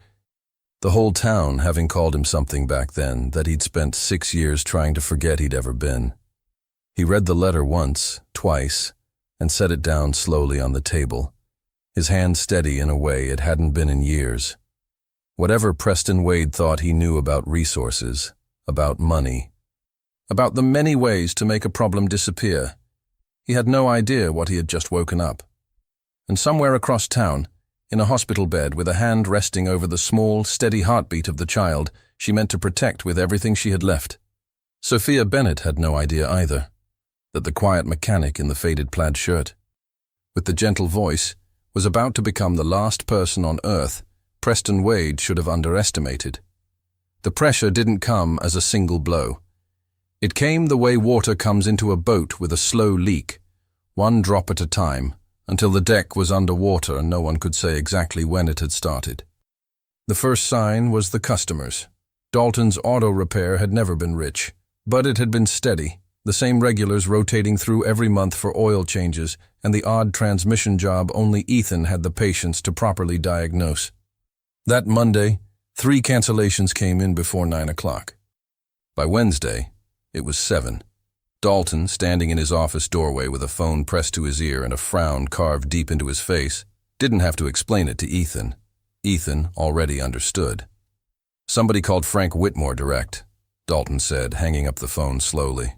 the whole town having called him something back then that he'd spent 6 years trying to forget he'd ever been. He read the letter once, twice, and set it down slowly on the table, his hand steady in a way it hadn't been in years. Whatever Preston Wade thought he knew about resources, about money, about the many ways to make a problem disappear, he had no idea what he had just woken up. And somewhere across town, in a hospital bed with a hand resting over the small, steady heartbeat of the child she meant to protect with everything she had left, Sophia Bennett had no idea either, that the quiet mechanic in the faded plaid shirt, with the gentle voice, was about to become the last person on Earth Preston Wade should have underestimated. The pressure didn't come as a single blow. It came the way water comes into a boat with a slow leak, one drop at a time, until the deck was underwater and no one could say exactly when it had started. The first sign was the customers. Dalton's auto repair had never been rich, but it had been steady, the same regulars rotating through every month for oil changes and the odd transmission job only Ethan had the patience to properly diagnose. That Monday, 3 cancellations came in before 9 o'clock. By Wednesday, it was 7. Dalton, standing in his office doorway with a phone pressed to his ear and a frown carved deep into his face, didn't have to explain it to Ethan. Ethan already understood. "Somebody called Frank Whitmore direct," Dalton said, hanging up the phone slowly.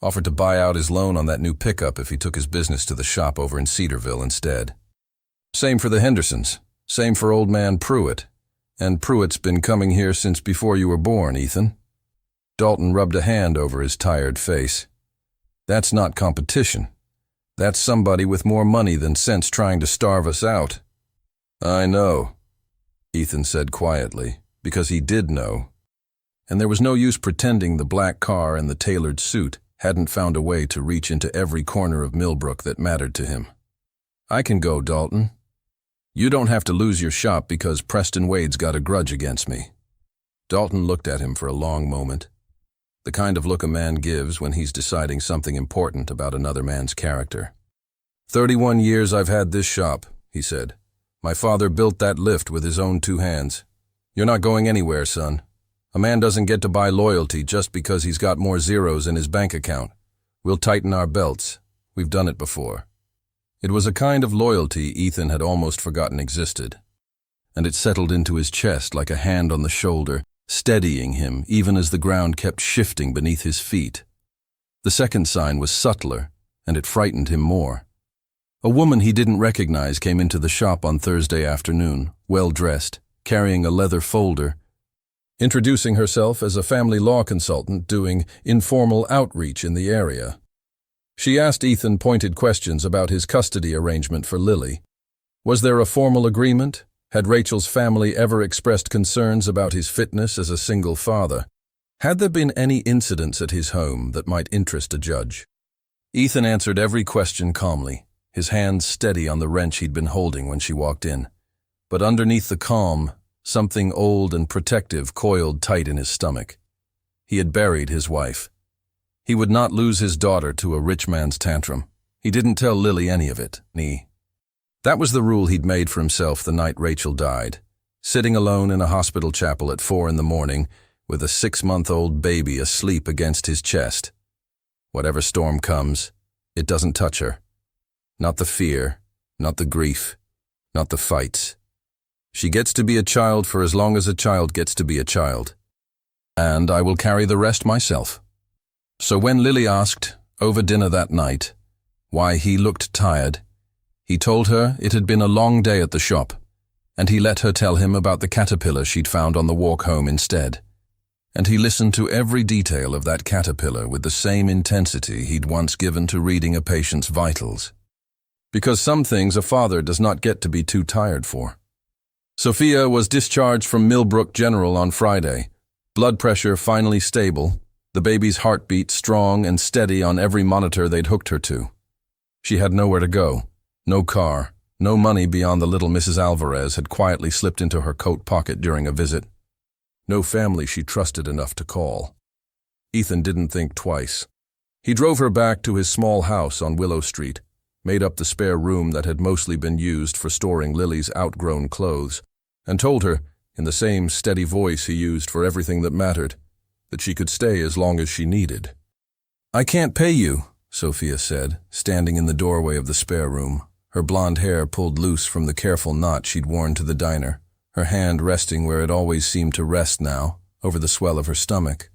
"Offered to buy out his loan on that new pickup if he took his business to the shop over in Cedarville instead. Same for the Hendersons. Same for old man Pruitt. And Pruitt's been coming here since before you were born, Ethan." Dalton rubbed a hand over his tired face. "That's not competition. That's somebody with more money than sense trying to starve us out." "I know," Ethan said quietly, because he did know. And there was no use pretending the black car and the tailored suit hadn't found a way to reach into every corner of Millbrook that mattered to him. "I can go, Dalton. You don't have to lose your shop because Preston Wade's got a grudge against me." Dalton looked at him for a long moment, the kind of look a man gives when he's deciding something important about another man's character. 31 years I've had this shop," he said. "My father built that lift with his own 2 hands. You're not going anywhere, son. A man doesn't get to buy loyalty just because he's got more zeros in his bank account. We'll tighten our belts. We've done it before. It was a kind of loyalty Ethan had almost forgotten existed, and it settled into his chest like a hand on the shoulder, steadying him even as the ground kept shifting beneath his feet. The second sign was subtler, and it frightened him more. A woman he didn't recognize came into the shop on Thursday afternoon, well-dressed, carrying a leather folder, introducing herself as a family law consultant doing informal outreach in the area. She asked Ethan pointed questions about his custody arrangement for Lily. Was there a formal agreement? Had Rachel's family ever expressed concerns about his fitness as a single father? Had there been any incidents at his home that might interest a judge? Ethan answered every question calmly, his hands steady on the wrench he'd been holding when she walked in. But underneath the calm, something old and protective coiled tight in his stomach. He had buried his wife. He would not lose his daughter to a rich man's tantrum. He didn't tell Lily any of it, That was the rule he'd made for himself the night Rachel died, sitting alone in a hospital chapel at 4 a.m, with a 6-month-old baby asleep against his chest. Whatever storm comes, it doesn't touch her. Not the fear, not the grief, not the fights. She gets to be a child for as long as a child gets to be a child. And I will carry the rest myself. So when Lily asked, over dinner that night, why he looked tired, he told her it had been a long day at the shop, and he let her tell him about the caterpillar she'd found on the walk home instead. And he listened to every detail of that caterpillar with the same intensity he'd once given to reading a patient's vitals. Because some things a father does not get to be too tired for. Sophia was discharged from Millbrook General on Friday, blood pressure finally stable, the baby's heartbeat strong and steady on every monitor they'd hooked her to. She had nowhere to go, no car, no money beyond the little Mrs. Alvarez had quietly slipped into her coat pocket during a visit. No family she trusted enough to call. Ethan didn't think twice. He drove her back to his small house on Willow Street, made up the spare room that had mostly been used for storing Lily's outgrown clothes, and told her, in the same steady voice he used for everything that mattered, that she could stay as long as she needed. "I can't pay you," Sophia said, standing in the doorway of the spare room, her blonde hair pulled loose from the careful knot she'd worn to the diner, her hand resting where it always seemed to rest now, over the swell of her stomach.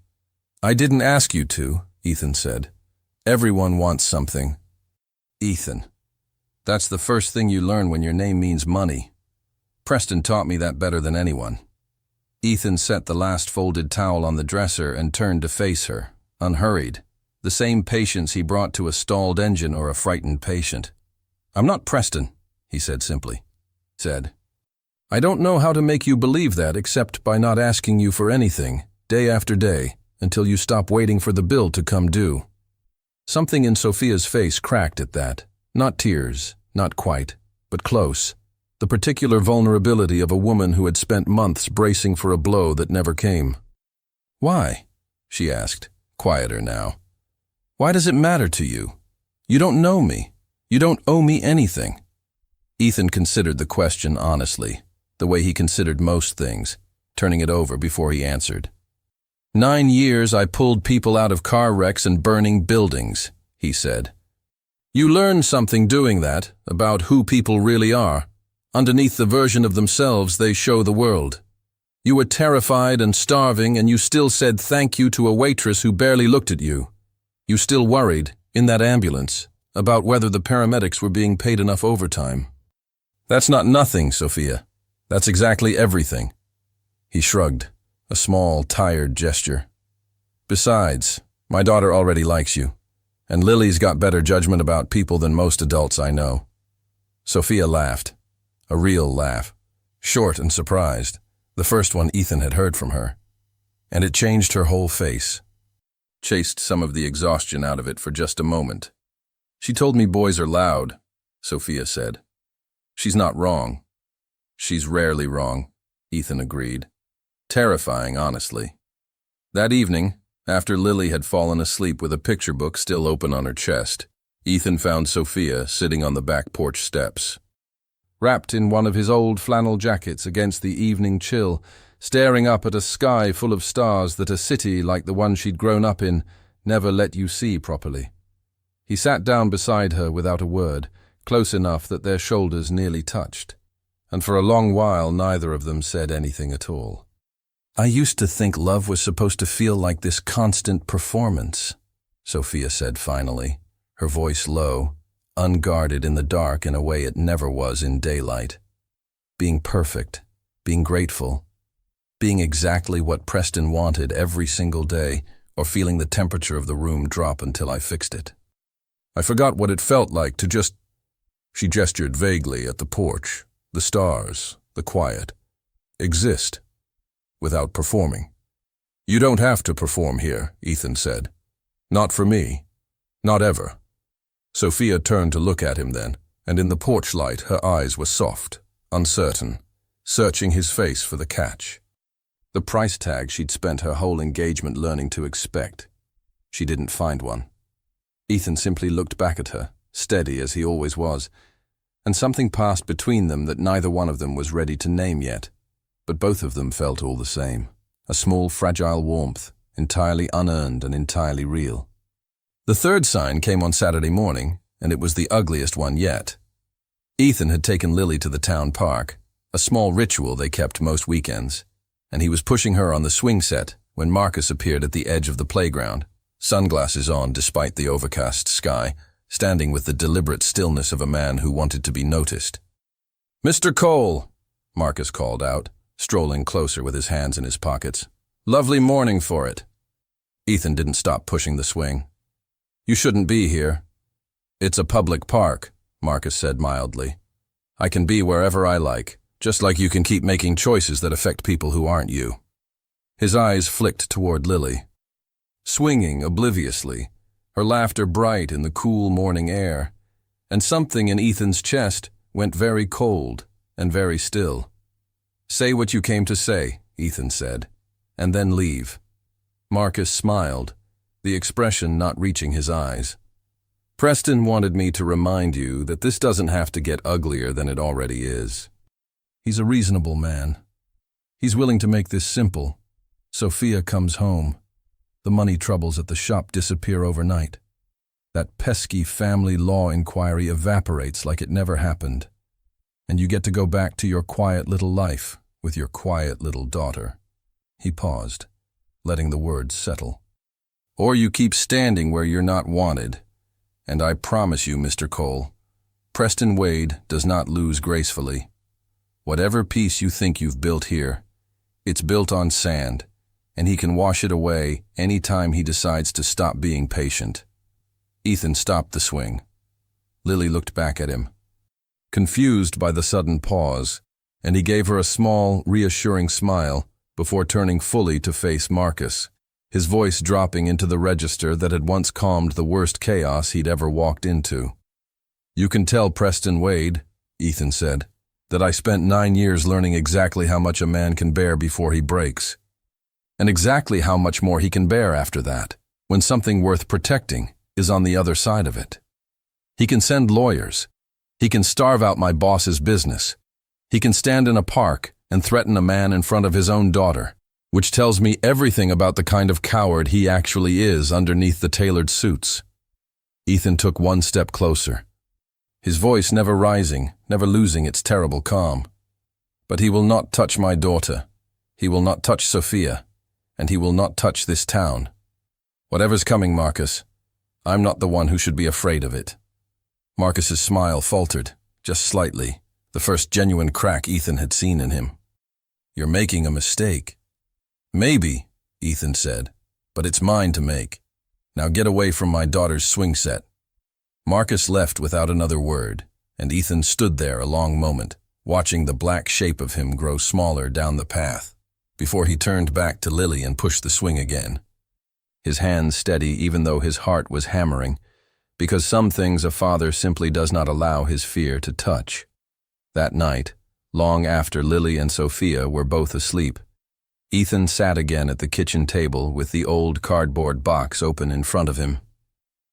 "I didn't ask you to," Ethan said. "Everyone wants something." Ethan. That's the first thing you learn when your name means money. Preston taught me that better than anyone. Ethan set the last folded towel on the dresser and turned to face her, unhurried, the same patience he brought to a stalled engine or a frightened patient. "I'm not Preston," he said simply. "I don't know how to make you believe that except by not asking you for anything, day after day, until you stop waiting for the bill to come due." Something in Sophia's face cracked at that. Not tears, not quite, but close. The particular vulnerability of a woman who had spent months bracing for a blow that never came. "Why?" she asked, quieter now. "Why does it matter to you? You don't know me. You don't owe me anything." Ethan considered the question honestly, the way he considered most things, turning it over before he answered. 9 years I pulled people out of car wrecks and burning buildings," he said. "You learn something doing that, about who people really are. Underneath the version of themselves they show the world. You were terrified and starving, and you still said thank you to a waitress who barely looked at you. You still worried, in that ambulance, about whether the paramedics were being paid enough overtime. That's not nothing, Sophia. That's exactly everything." He shrugged, a small, tired gesture. "Besides, my daughter already likes you, and Lily's got better judgment about people than most adults I know." Sophia laughed. A real laugh, short and surprised, the first one Ethan had heard from her. And it changed her whole face. Chased some of the exhaustion out of it for just a moment. "She told me boys are loud," Sophia said. "She's not wrong." "She's rarely wrong," Ethan agreed. Terrifying, honestly. That evening, after Lily had fallen asleep with a picture book still open on her chest, Ethan found Sophia sitting on the back porch steps. wrapped in one of his old flannel jackets against the evening chill, staring up at a sky full of stars that a city like the one she'd grown up in never let you see properly. He sat down beside her without a word, close enough that their shoulders nearly touched, and for a long while neither of them said anything at all. "I used to think love was supposed to feel like this constant performance," Sophia said finally, her voice low, unguarded in the dark in a way it never was in daylight. Being perfect, being grateful, being exactly what Preston wanted every single day, or feeling the temperature of the room drop until I fixed it. "I forgot what it felt like to just—" She gestured vaguely at the porch, the stars, the quiet. "Exist, without performing." "You don't have to perform here," Ethan said. "Not for me. Not ever." Sophia turned to look at him then, and in the porch light her eyes were soft, uncertain, searching his face for the catch. The price tag she'd spent her whole engagement learning to expect. She didn't find one. Ethan simply looked back at her, steady as he always was, and something passed between them that neither one of them was ready to name yet, but both of them felt all the same. A small, fragile warmth, entirely unearned and entirely real. The third sign came on Saturday morning, and it was the ugliest one yet. Ethan had taken Lily to the town park, a small ritual they kept most weekends, and he was pushing her on the swing set when Marcus appeared at the edge of the playground, sunglasses on despite the overcast sky, standing with the deliberate stillness of a man who wanted to be noticed. "Mr. Cole," Marcus called out, strolling closer with his hands in his pockets. "Lovely morning for it." Ethan didn't stop pushing the swing. "You shouldn't be here." "It's a public park," Marcus said mildly. "I can be wherever I like, just like you can keep making choices that affect people who aren't you." His eyes flicked toward Lily. Swinging obliviously, her laughter bright in the cool morning air, and something in Ethan's chest went very cold and very still. "Say what you came to say," Ethan said, "and then leave." Marcus smiled, the expression not reaching his eyes. "Preston wanted me to remind you that this doesn't have to get uglier than it already is. He's a reasonable man. He's willing to make this simple. Sophia comes home. The money troubles at the shop disappear overnight. That pesky family law inquiry evaporates like it never happened. And you get to go back to your quiet little life with your quiet little daughter." He paused, letting the words settle. "Or you keep standing where you're not wanted. And I promise you, Mr. Cole, Preston Wade does not lose gracefully. Whatever peace you think you've built here, it's built on sand, and he can wash it away any time he decides to stop being patient." Ethan stopped the swing. Lily looked back at him, confused by the sudden pause, and he gave her a small, reassuring smile before turning fully to face Marcus, his voice dropping into the register that had once calmed the worst chaos he'd ever walked into. "You can tell Preston Wade," Ethan said, "that I spent 9 years learning exactly how much a man can bear before he breaks. And exactly how much more he can bear after that, when something worth protecting is on the other side of it. He can send lawyers. He can starve out my boss's business. He can stand in a park and threaten a man in front of his own daughter, which tells me everything about the kind of coward he actually is underneath the tailored suits." Ethan took one step closer, his voice never rising, never losing its terrible calm. "But he will not touch my daughter. He will not touch Sophia. And he will not touch this town. Whatever's coming, Marcus, I'm not the one who should be afraid of it." Marcus's smile faltered, just slightly, the first genuine crack Ethan had seen in him. "You're making a mistake." "Maybe," Ethan said, "but it's mine to make. Now get away from my daughter's swing set." Marcus left without another word, and Ethan stood there a long moment, watching the black shape of him grow smaller down the path, before he turned back to Lily and pushed the swing again. His hands steady even though his heart was hammering, because some things a father simply does not allow his fear to touch. That night, long after Lily and Sophia were both asleep, Ethan sat again at the kitchen table with the old cardboard box open in front of him.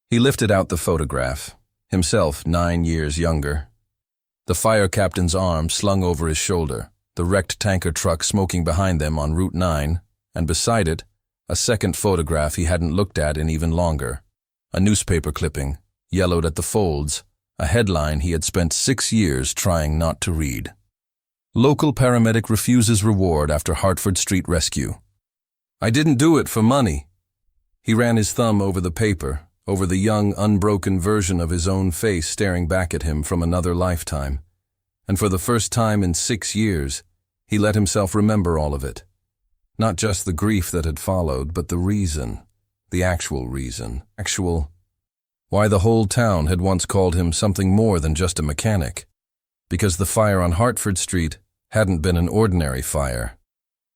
He lifted out the photograph, himself 9 years younger. the fire captain's arm slung over his shoulder, the wrecked tanker truck smoking behind them on Route 9, and beside it, a second photograph he hadn't looked at in even longer. A newspaper clipping, yellowed at the folds, a headline he had spent 6 years trying not to read. Local paramedic refuses reward after Hartford Street rescue. I didn't do it for money. He ran his thumb over the paper, over the young, unbroken version of his own face staring back at him from another lifetime. And for the first time in 6 years, he let himself remember all of it. Not just the grief that had followed, but the reason, the actual reason, why the whole town had once called him something more than just a mechanic. Because the fire on Hartford Street hadn't been an ordinary fire,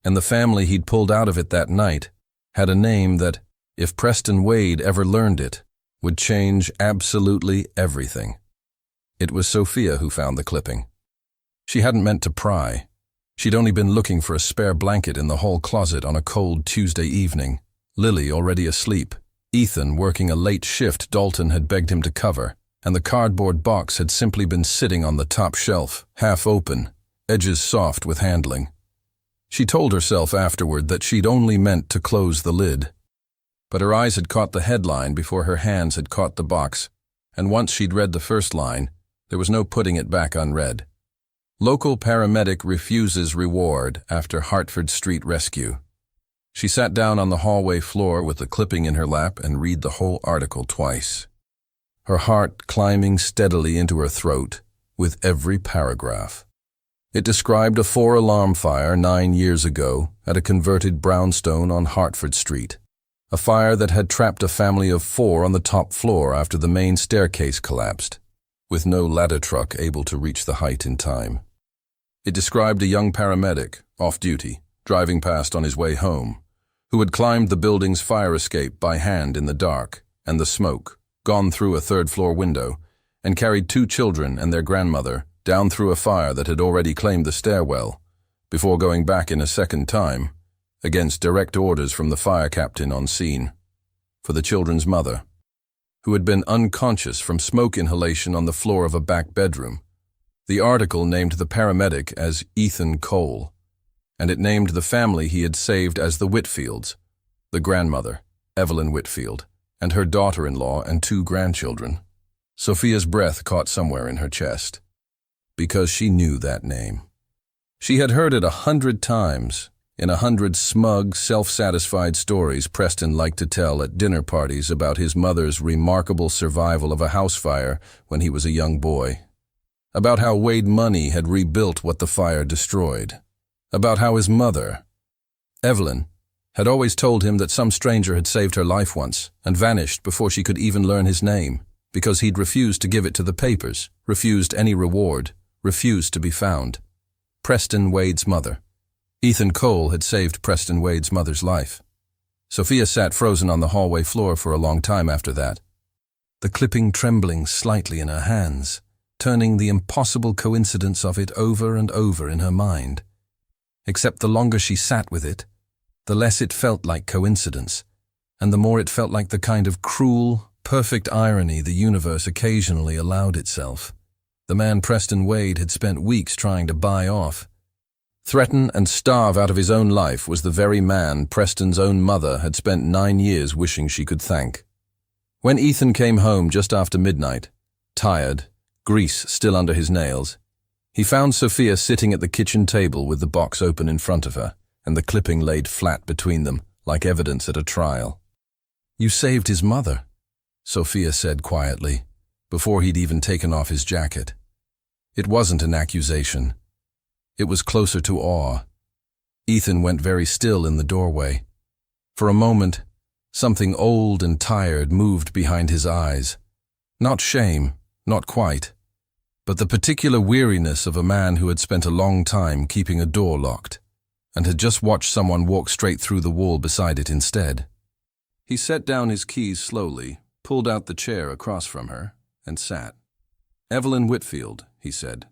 and the family he'd pulled out of it that night had a name that, if Preston Wade ever learned it, would change absolutely everything. It was Sophia who found the clipping. She hadn't meant to pry. She'd only been looking for a spare blanket in the hall closet on a cold Tuesday evening. Lily already asleep, Ethan working a late shift Dalton had begged him to cover, and the cardboard box had simply been sitting on the top shelf, half open, edges soft with handling. She told herself afterward that she'd only meant to close the lid. But her eyes had caught the headline before her hands had caught the box, and once she'd read the first line, there was no putting it back unread. Local paramedic refuses reward after Hartford Street rescue. She sat down on the hallway floor with the clipping in her lap and read the whole article twice, her heart climbing steadily into her throat with every paragraph. It described a 4-alarm fire 9 years ago at a converted brownstone on Hartford Street, a fire that had trapped a family of 4 on the top floor after the main staircase collapsed, with no ladder truck able to reach the height in time. It described a young paramedic, off-duty, driving past on his way home, who had climbed the building's fire escape by hand in the dark and the smoke, gone through a third-floor window, and carried 2 children and their grandmother down through a fire that had already claimed the stairwell, before going back in a second time, against direct orders from the fire captain on scene, for the children's mother, who had been unconscious from smoke inhalation on the floor of a back bedroom. The article named the paramedic as Ethan Cole, and it named the family he had saved as the Whitfields, the grandmother, Evelyn Whitfield, and her daughter-in-law and 2 grandchildren. Sophia's breath caught somewhere in her chest, because she knew that name. She had heard it 100 times, in 100 smug, self-satisfied stories Preston liked to tell at dinner parties about his mother's remarkable survival of a house fire when he was a young boy. About how Wade Money had rebuilt what the fire destroyed. About how his mother, Evelyn, had always told him that some stranger had saved her life once and vanished before she could even learn his name, because he'd refused to give it to the papers, refused any reward, refused to be found. Preston Wade's mother. Ethan Cole had saved Preston Wade's mother's life. Sophia sat frozen on the hallway floor for a long time after that, the clipping trembling slightly in her hands, turning the impossible coincidence of it over and over in her mind. Except the longer she sat with it, the less it felt like coincidence, and the more it felt like the kind of cruel, perfect irony the universe occasionally allowed itself. The man Preston Wade had spent weeks trying to buy off. Threaten and starve out of his own life was the very man Preston's own mother had spent 9 years wishing she could thank. When Ethan came home just after midnight, tired, grease still under his nails, he found Sophia sitting at the kitchen table with the box open in front of her and the clipping laid flat between them like evidence at a trial. "You saved his mother," Sophia said quietly, before he'd even taken off his jacket. It wasn't an accusation. It was closer to awe. Ethan went very still in the doorway. For a moment, something old and tired moved behind his eyes. Not shame, not quite, but the particular weariness of a man who had spent a long time keeping a door locked, and had just watched someone walk straight through the wall beside it instead. He set down his keys slowly, pulled out the chair across from her, and sat. "Evelyn Whitfield," he said.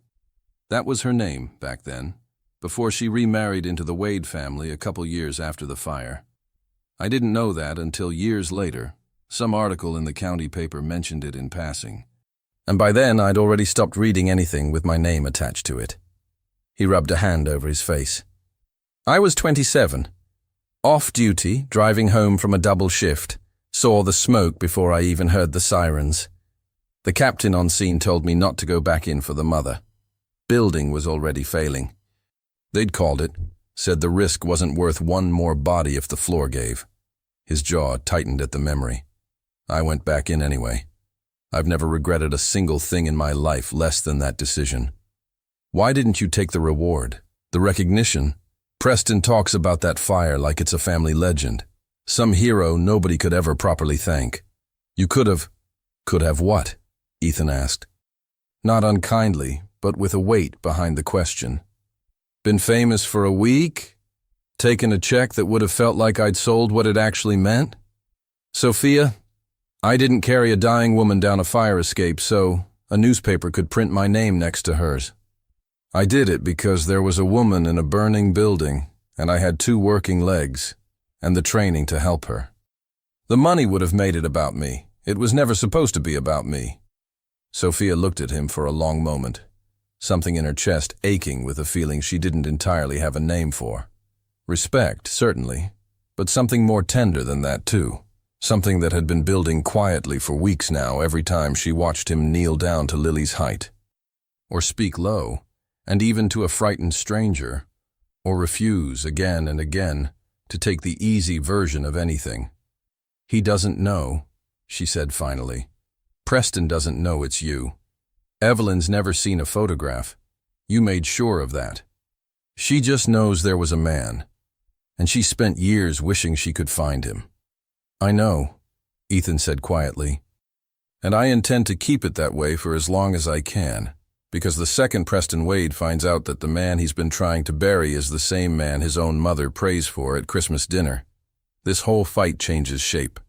That was her name back then, before she remarried into the Wade family a couple years after the fire. I didn't know that until years later. Some article in the county paper mentioned it in passing. And by then I'd already stopped reading anything with my name attached to it. He rubbed a hand over his face. I was 27. Off duty, driving home from a double shift, saw the smoke before I even heard the sirens. The captain on scene told me not to go back in for the mother. Building was already failing. They'd called it, said the risk wasn't worth one more body if the floor gave. His jaw tightened at the memory. I went back in anyway. I've never regretted a single thing in my life less than that decision. Why didn't you take the reward? The recognition? Preston talks about that fire like it's a family legend. Some hero nobody could ever properly thank. You could have. Could have what? Ethan asked. Not unkindly, but with a weight behind the question. Been famous for a week? Taken a check that would have felt like I'd sold what it actually meant? Sophia, I didn't carry a dying woman down a fire escape so a newspaper could print my name next to hers. I did it because there was a woman in a burning building, and I had 2 working legs, and the training to help her. The money would have made it about me. It was never supposed to be about me. Sophia looked at him for a long moment, something in her chest aching with a feeling she didn't entirely have a name for. Respect, certainly, but something more tender than that too. Something that had been building quietly for weeks now every time she watched him kneel down to Lily's height, or speak low, and even to a frightened stranger, or refuse again and again to take the easy version of anything. He doesn't know, she said finally. Preston doesn't know it's you. Evelyn's never seen a photograph. You made sure of that. She just knows there was a man, and she spent years wishing she could find him. I know, Ethan said quietly, and I intend to keep it that way for as long as I can, because the second Preston Wade finds out that the man he's been trying to bury is the same man his own mother prays for at Christmas dinner, this whole fight changes shape.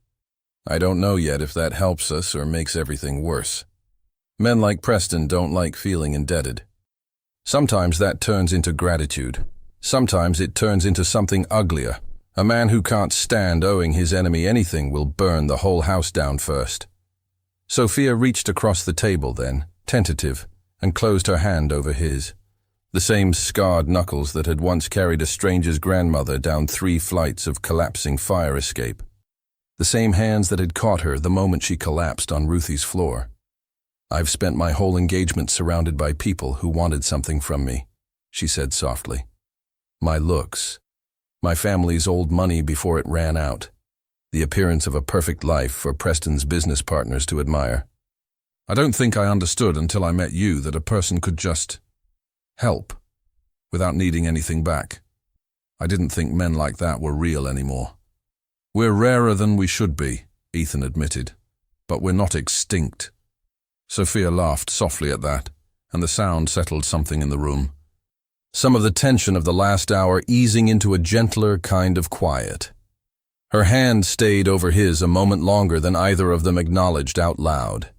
I don't know yet if that helps us or makes everything worse. Men like Preston don't like feeling indebted. Sometimes that turns into gratitude. Sometimes it turns into something uglier. A man who can't stand owing his enemy anything will burn the whole house down first. Sophia reached across the table then, tentative, and closed her hand over his. The same scarred knuckles that had once carried a stranger's grandmother down 3 flights of collapsing fire escape. The same hands that had caught her the moment she collapsed on Ruthie's floor. I've spent my whole engagement surrounded by people who wanted something from me, she said softly. My looks. My family's old money before it ran out. The appearance of a perfect life for Preston's business partners to admire. I don't think I understood until I met you that a person could just help without needing anything back. I didn't think men like that were real anymore. We're rarer than we should be, Ethan admitted, but we're not extinct. Sophia laughed softly at that, and the sound settled something in the room. Some of the tension of the last hour easing into a gentler kind of quiet. Her hand stayed over his a moment longer than either of them acknowledged out loud.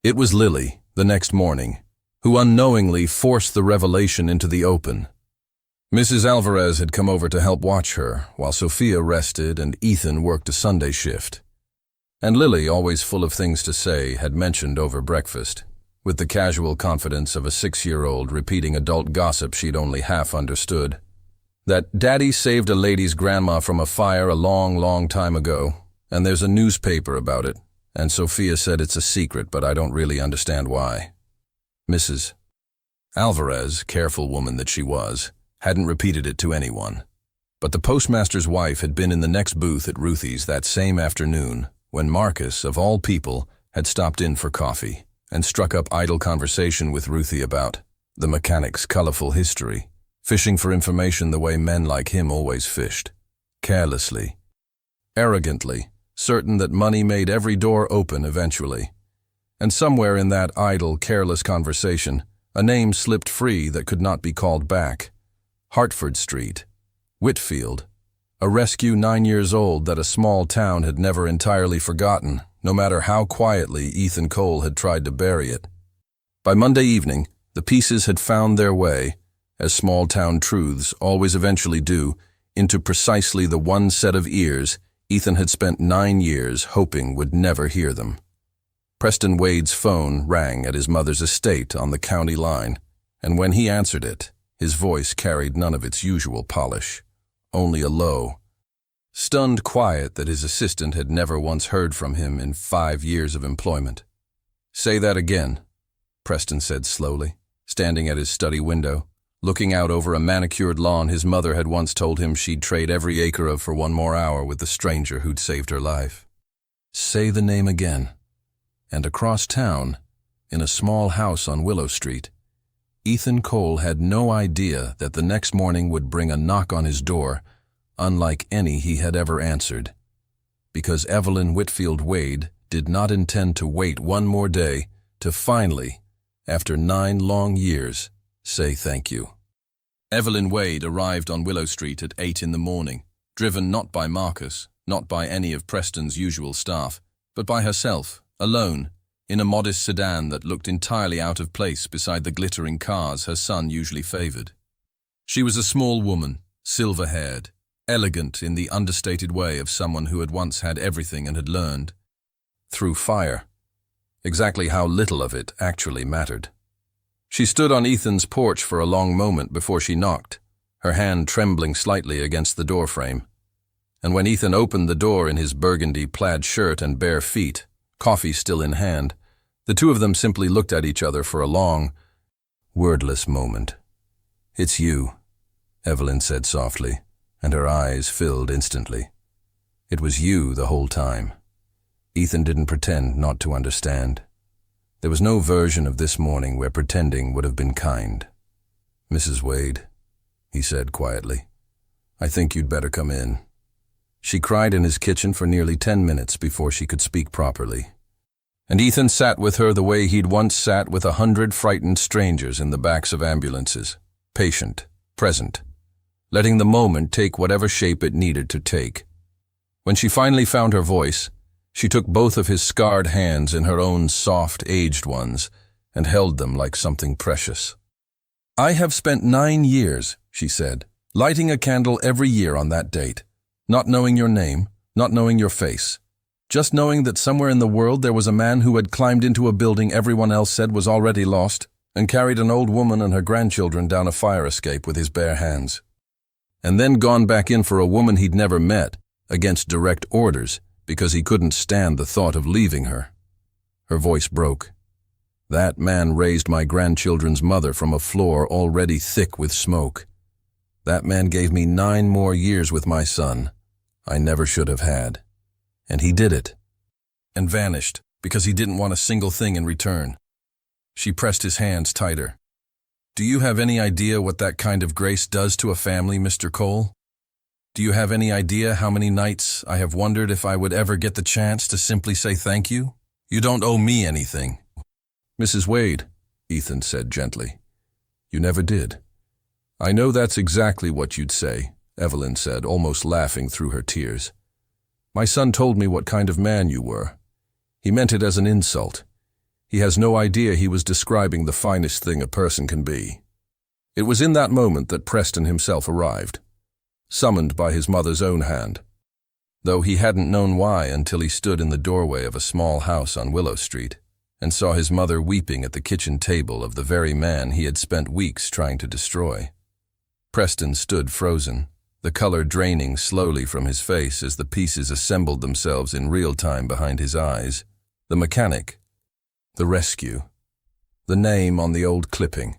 It was Lily, the next morning, who unknowingly forced the revelation into the open. Mrs. Alvarez had come over to help watch her, while Sophia rested and Ethan worked a Sunday shift. And Lily, always full of things to say, had mentioned over breakfast, with the casual confidence of a 6-year-old repeating adult gossip she'd only half understood, that Daddy saved a lady's grandma from a fire a long, long time ago, and there's a newspaper about it, and Sophia said it's a secret, but I don't really understand why. Mrs. Alvarez, careful woman that she was, hadn't repeated it to anyone. But the postmaster's wife had been in the next booth at Ruthie's that same afternoon when Marcus, of all people, had stopped in for coffee and struck up idle conversation with Ruthie about the mechanic's colorful history, fishing for information the way men like him always fished, carelessly, arrogantly, certain that money made every door open eventually. And somewhere in that idle, careless conversation, a name slipped free that could not be called back. Hartford Street, Whitfield, a rescue 9 years old that a small town had never entirely forgotten, no matter how quietly Ethan Cole had tried to bury it. By Monday evening, the pieces had found their way, as small-town truths always eventually do, into precisely the one set of ears Ethan had spent 9 years hoping would never hear them. Preston Wade's phone rang at his mother's estate on the county line, and when he answered it, his voice carried none of its usual polish, only a low, stunned quiet that his assistant had never once heard from him in 5 years of employment. "Say that again," Preston said slowly, standing at his study window, looking out over a manicured lawn his mother had once told him she'd trade every acre of for one more hour with the stranger who'd saved her life. "Say the name again." And across town, in a small house on Willow Street, Ethan Cole had no idea that the next morning would bring a knock on his door, unlike any he had ever answered. Because Evelyn Whitfield Wade did not intend to wait one more day to finally, after 9 long years, say thank you. Evelyn Wade arrived on Willow Street at 8 in the morning, driven not by Marcus, not by any of Preston's usual staff, but by herself, alone, in a modest sedan that looked entirely out of place beside the glittering cars her son usually favored. She was a small woman, silver-haired, elegant in the understated way of someone who had once had everything and had learned, through fire, exactly how little of it actually mattered. She stood on Ethan's porch for a long moment before she knocked, her hand trembling slightly against the doorframe. And when Ethan opened the door in his burgundy plaid shirt and bare feet, coffee still in hand, the two of them simply looked at each other for a long, wordless moment. "It's you," Evelyn said softly, and her eyes filled instantly. It was you the whole time. Ethan didn't pretend not to understand. There was no version of this morning where pretending would have been kind. "Mrs. Wade," he said quietly, "I think you'd better come in." She cried in his kitchen for nearly 10 minutes before she could speak properly. And Ethan sat with her the way he'd once sat with 100 frightened strangers in the backs of ambulances, patient, present, letting the moment take whatever shape it needed to take. When she finally found her voice, she took both of his scarred hands in her own soft, aged ones and held them like something precious. "I have spent 9 years," she said, "lighting a candle every year on that date, not knowing your name, not knowing your face, just knowing that somewhere in the world there was a man who had climbed into a building everyone else said was already lost and carried an old woman and her grandchildren down a fire escape with his bare hands. And then gone back in for a woman he'd never met, against direct orders, because he couldn't stand the thought of leaving her." Her voice broke. "That man raised my grandchildren's mother from a floor already thick with smoke. That man gave me 9 more years with my son I never should have had. And he did it. And vanished, because he didn't want a single thing in return." She pressed his hands tighter. "Do you have any idea what that kind of grace does to a family, Mr. Cole? Do you have any idea how many nights I have wondered if I would ever get the chance to simply say thank you? You don't owe me anything." "Mrs. Wade," Ethan said gently, "you never did." "I know that's exactly what you'd say," Evelyn said, almost laughing through her tears. "My son told me what kind of man you were. He meant it as an insult. He has no idea he was describing the finest thing a person can be." It was in that moment that Preston himself arrived, summoned by his mother's own hand, though he hadn't known why until he stood in the doorway of a small house on Willow Street and saw his mother weeping at the kitchen table of the very man he had spent weeks trying to destroy. Preston stood frozen, the color draining slowly from his face as the pieces assembled themselves in real time behind his eyes. The mechanic, the rescue, the name on the old clipping.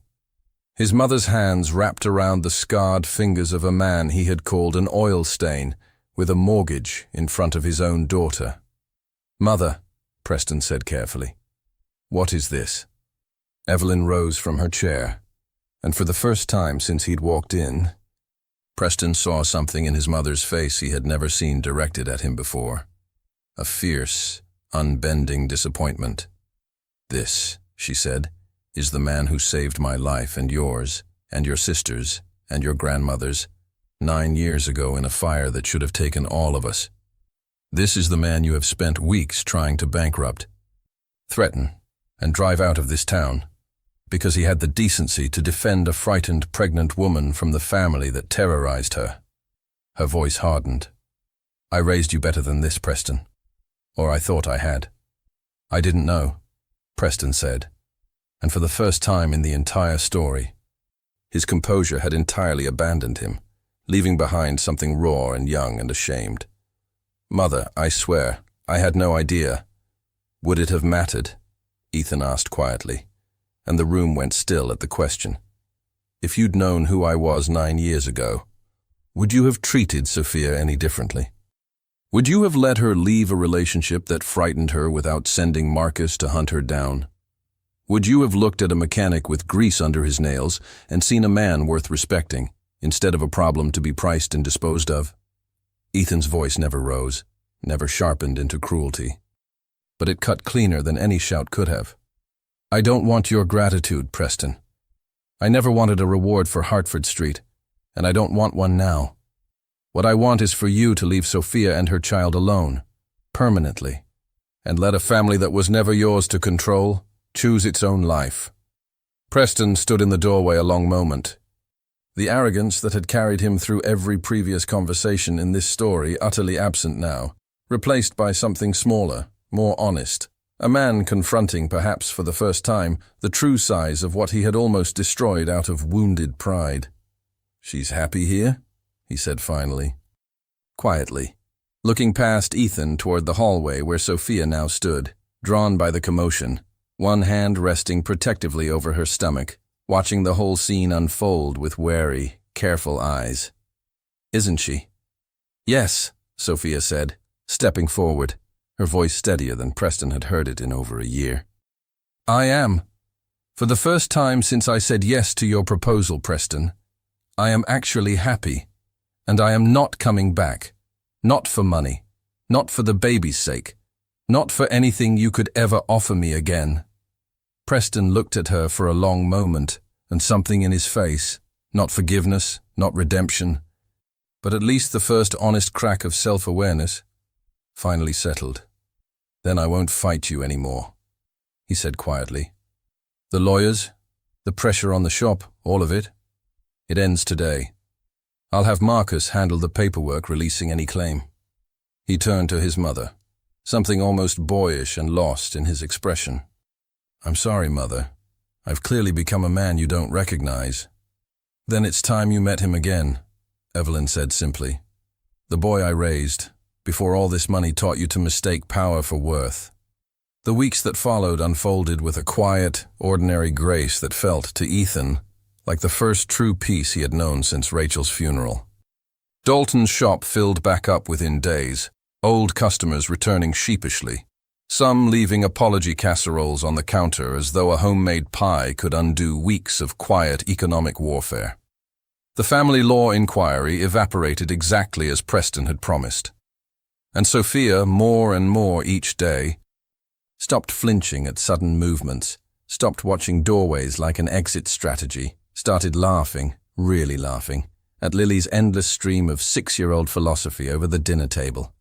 His mother's hands wrapped around the scarred fingers of a man he had called an oil stain with a mortgage in front of his own daughter. "Mother," Preston said carefully, "what is this?" Evelyn rose from her chair, and for the first time since he'd walked in, Preston saw something in his mother's face he had never seen directed at him before. A fierce, unbending disappointment. "This," she said, "is the man who saved my life and yours, and your sister's, and your grandmother's, 9 years ago in a fire that should have taken all of us. This is the man you have spent weeks trying to bankrupt, threaten, and drive out of this town, because he had the decency to defend a frightened pregnant woman from the family that terrorized her." Her voice hardened. "I raised you better than this, Preston. Or I thought I had. I didn't know, Preston said, and for the first time in the entire story, his composure had entirely abandoned him, leaving behind something raw and young and ashamed. Mother, I swear, I had no idea. Would it have mattered? Ethan asked quietly, and the room went still at the question. If you'd known who I was 9 years ago, would you have treated Sophia any differently? Would you have let her leave a relationship that frightened her without sending Marcus to hunt her down? Would you have looked at a mechanic with grease under his nails and seen a man worth respecting, instead of a problem to be priced and disposed of? Ethan's voice never rose, never sharpened into cruelty, but it cut cleaner than any shout could have. I don't want your gratitude, Preston. I never wanted a reward for Hartford Street, and I don't want one now. What I want is for you to leave Sophia and her child alone, permanently, and let a family that was never yours to control choose its own life. Preston stood in the doorway a long moment. The arrogance that had carried him through every previous conversation in this story utterly absent now, replaced by something smaller, more honest. A man confronting, perhaps for the first time, the true size of what he had almost destroyed out of wounded pride. She's happy here? He said finally, quietly, looking past Ethan toward the hallway where Sophia now stood, drawn by the commotion, one hand resting protectively over her stomach, watching the whole scene unfold with wary, careful eyes. Isn't she? Yes, Sophia said, stepping forward, her voice steadier than Preston had heard it in over a year. I am. For the first time since I said yes to your proposal, Preston, I am actually happy. And I am not coming back. Not for money. Not for the baby's sake. Not for anything you could ever offer me again. Preston looked at her for a long moment, and something in his face, not forgiveness, not redemption, but at least the first honest crack of self-awareness, finally settled. Then I won't fight you anymore, he said quietly. The lawyers, the pressure on the shop, all of it, it ends today. I'll have Marcus handle the paperwork releasing any claim. He turned to his mother, something almost boyish and lost in his expression. I'm sorry, Mother. I've clearly become a man you don't recognize. Then it's time you met him again, Evelyn said simply. The boy I raised, before all this money taught you to mistake power for worth. The weeks that followed unfolded with a quiet, ordinary grace that felt, to Ethan, like the first true peace he had known since Rachel's funeral. Dalton's shop filled back up within days, old customers returning sheepishly, some leaving apology casseroles on the counter as though a homemade pie could undo weeks of quiet economic warfare. The family law inquiry evaporated exactly as Preston had promised. And Sophia, more and more each day, stopped flinching at sudden movements, stopped watching doorways like an exit strategy, started laughing, really laughing, at Lily's endless stream of 6-year-old philosophy over the dinner table.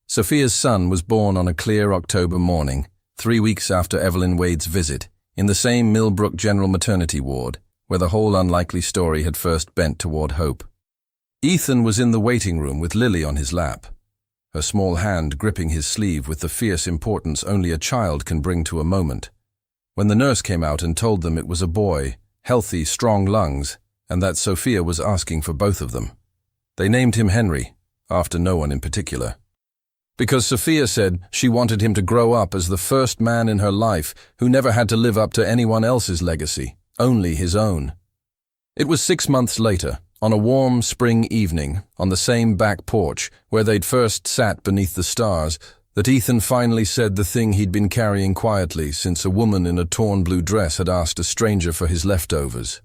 Sophia's son was born on a clear October morning, 3 weeks after Evelyn Wade's visit, in the same Millbrook General Maternity Ward, where the whole unlikely story had first bent toward hope. Ethan was in the waiting room with Lily on his lap, her small hand gripping his sleeve with the fierce importance only a child can bring to a moment, when the nurse came out and told them it was a boy, healthy, strong lungs, and that Sophia was asking for both of them. They named him Henry, after no one in particular, because Sophia said she wanted him to grow up as the first man in her life who never had to live up to anyone else's legacy, only his own. It was 6 months later, on a warm spring evening, on the same back porch where they'd first sat beneath the stars, that Ethan finally said the thing he'd been carrying quietly since a woman in a torn blue dress had asked a stranger for his leftovers.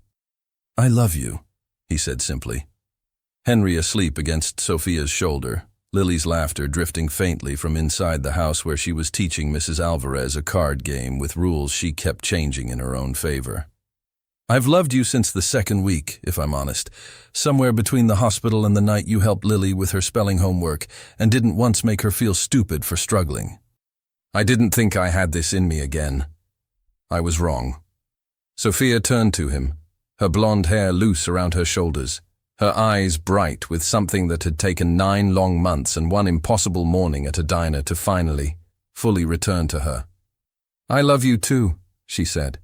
I love you, he said simply. Henry asleep against Sophia's shoulder, Lily's laughter drifting faintly from inside the house where she was teaching Mrs. Alvarez a card game with rules she kept changing in her own favor. I've loved you since the second week, if I'm honest, somewhere between the hospital and the night you helped Lily with her spelling homework and didn't once make her feel stupid for struggling. I didn't think I had this in me again. I was wrong. Sophia turned to him, her blonde hair loose around her shoulders, her eyes bright with something that had taken 9 long months and 1 impossible morning at a diner to finally, fully return to her. "I love you too," she said.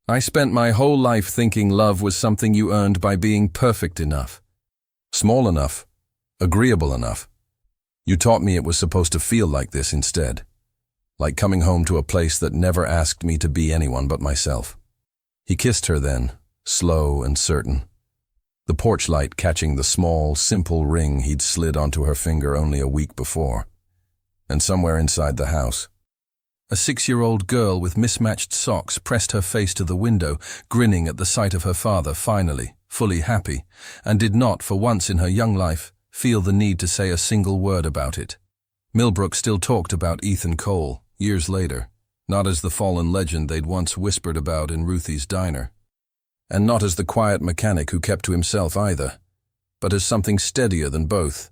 "I spent my whole life thinking love was something you earned by being perfect enough, small enough, agreeable enough. You taught me it was supposed to feel like this instead, like coming home to a place that never asked me to be anyone but myself." He kissed her then, slow and certain, the porch light catching the small, simple ring he'd slid onto her finger only a week before. And somewhere inside the house, a 6-year-old girl with mismatched socks pressed her face to the window, grinning at the sight of her father finally, fully happy, and did not, for once in her young life, feel the need to say a single word about it. Millbrook still talked about Ethan Cole, years later, not as the fallen legend they'd once whispered about in Ruthie's diner, and not as the quiet mechanic who kept to himself either, but as something steadier than both.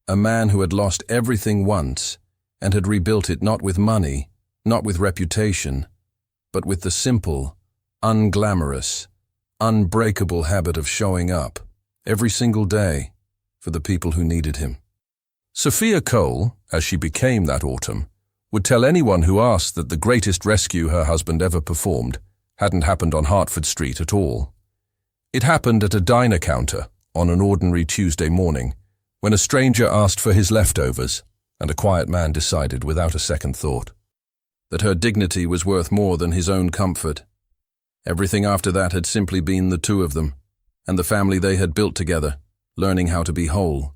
A man who had lost everything once and had rebuilt it not with money, not with reputation, but with the simple, unglamorous, unbreakable habit of showing up, every single day, for the people who needed him. Sophia Cole, as she became that autumn, would tell anyone who asked that the greatest rescue her husband ever performed hadn't happened on Hertford Street at all. It happened at a diner counter on an ordinary Tuesday morning, when a stranger asked for his leftovers, and a quiet man decided without a second thought that her dignity was worth more than his own comfort. Everything after that had simply been the two of them, and the family they had built together, learning how to be whole.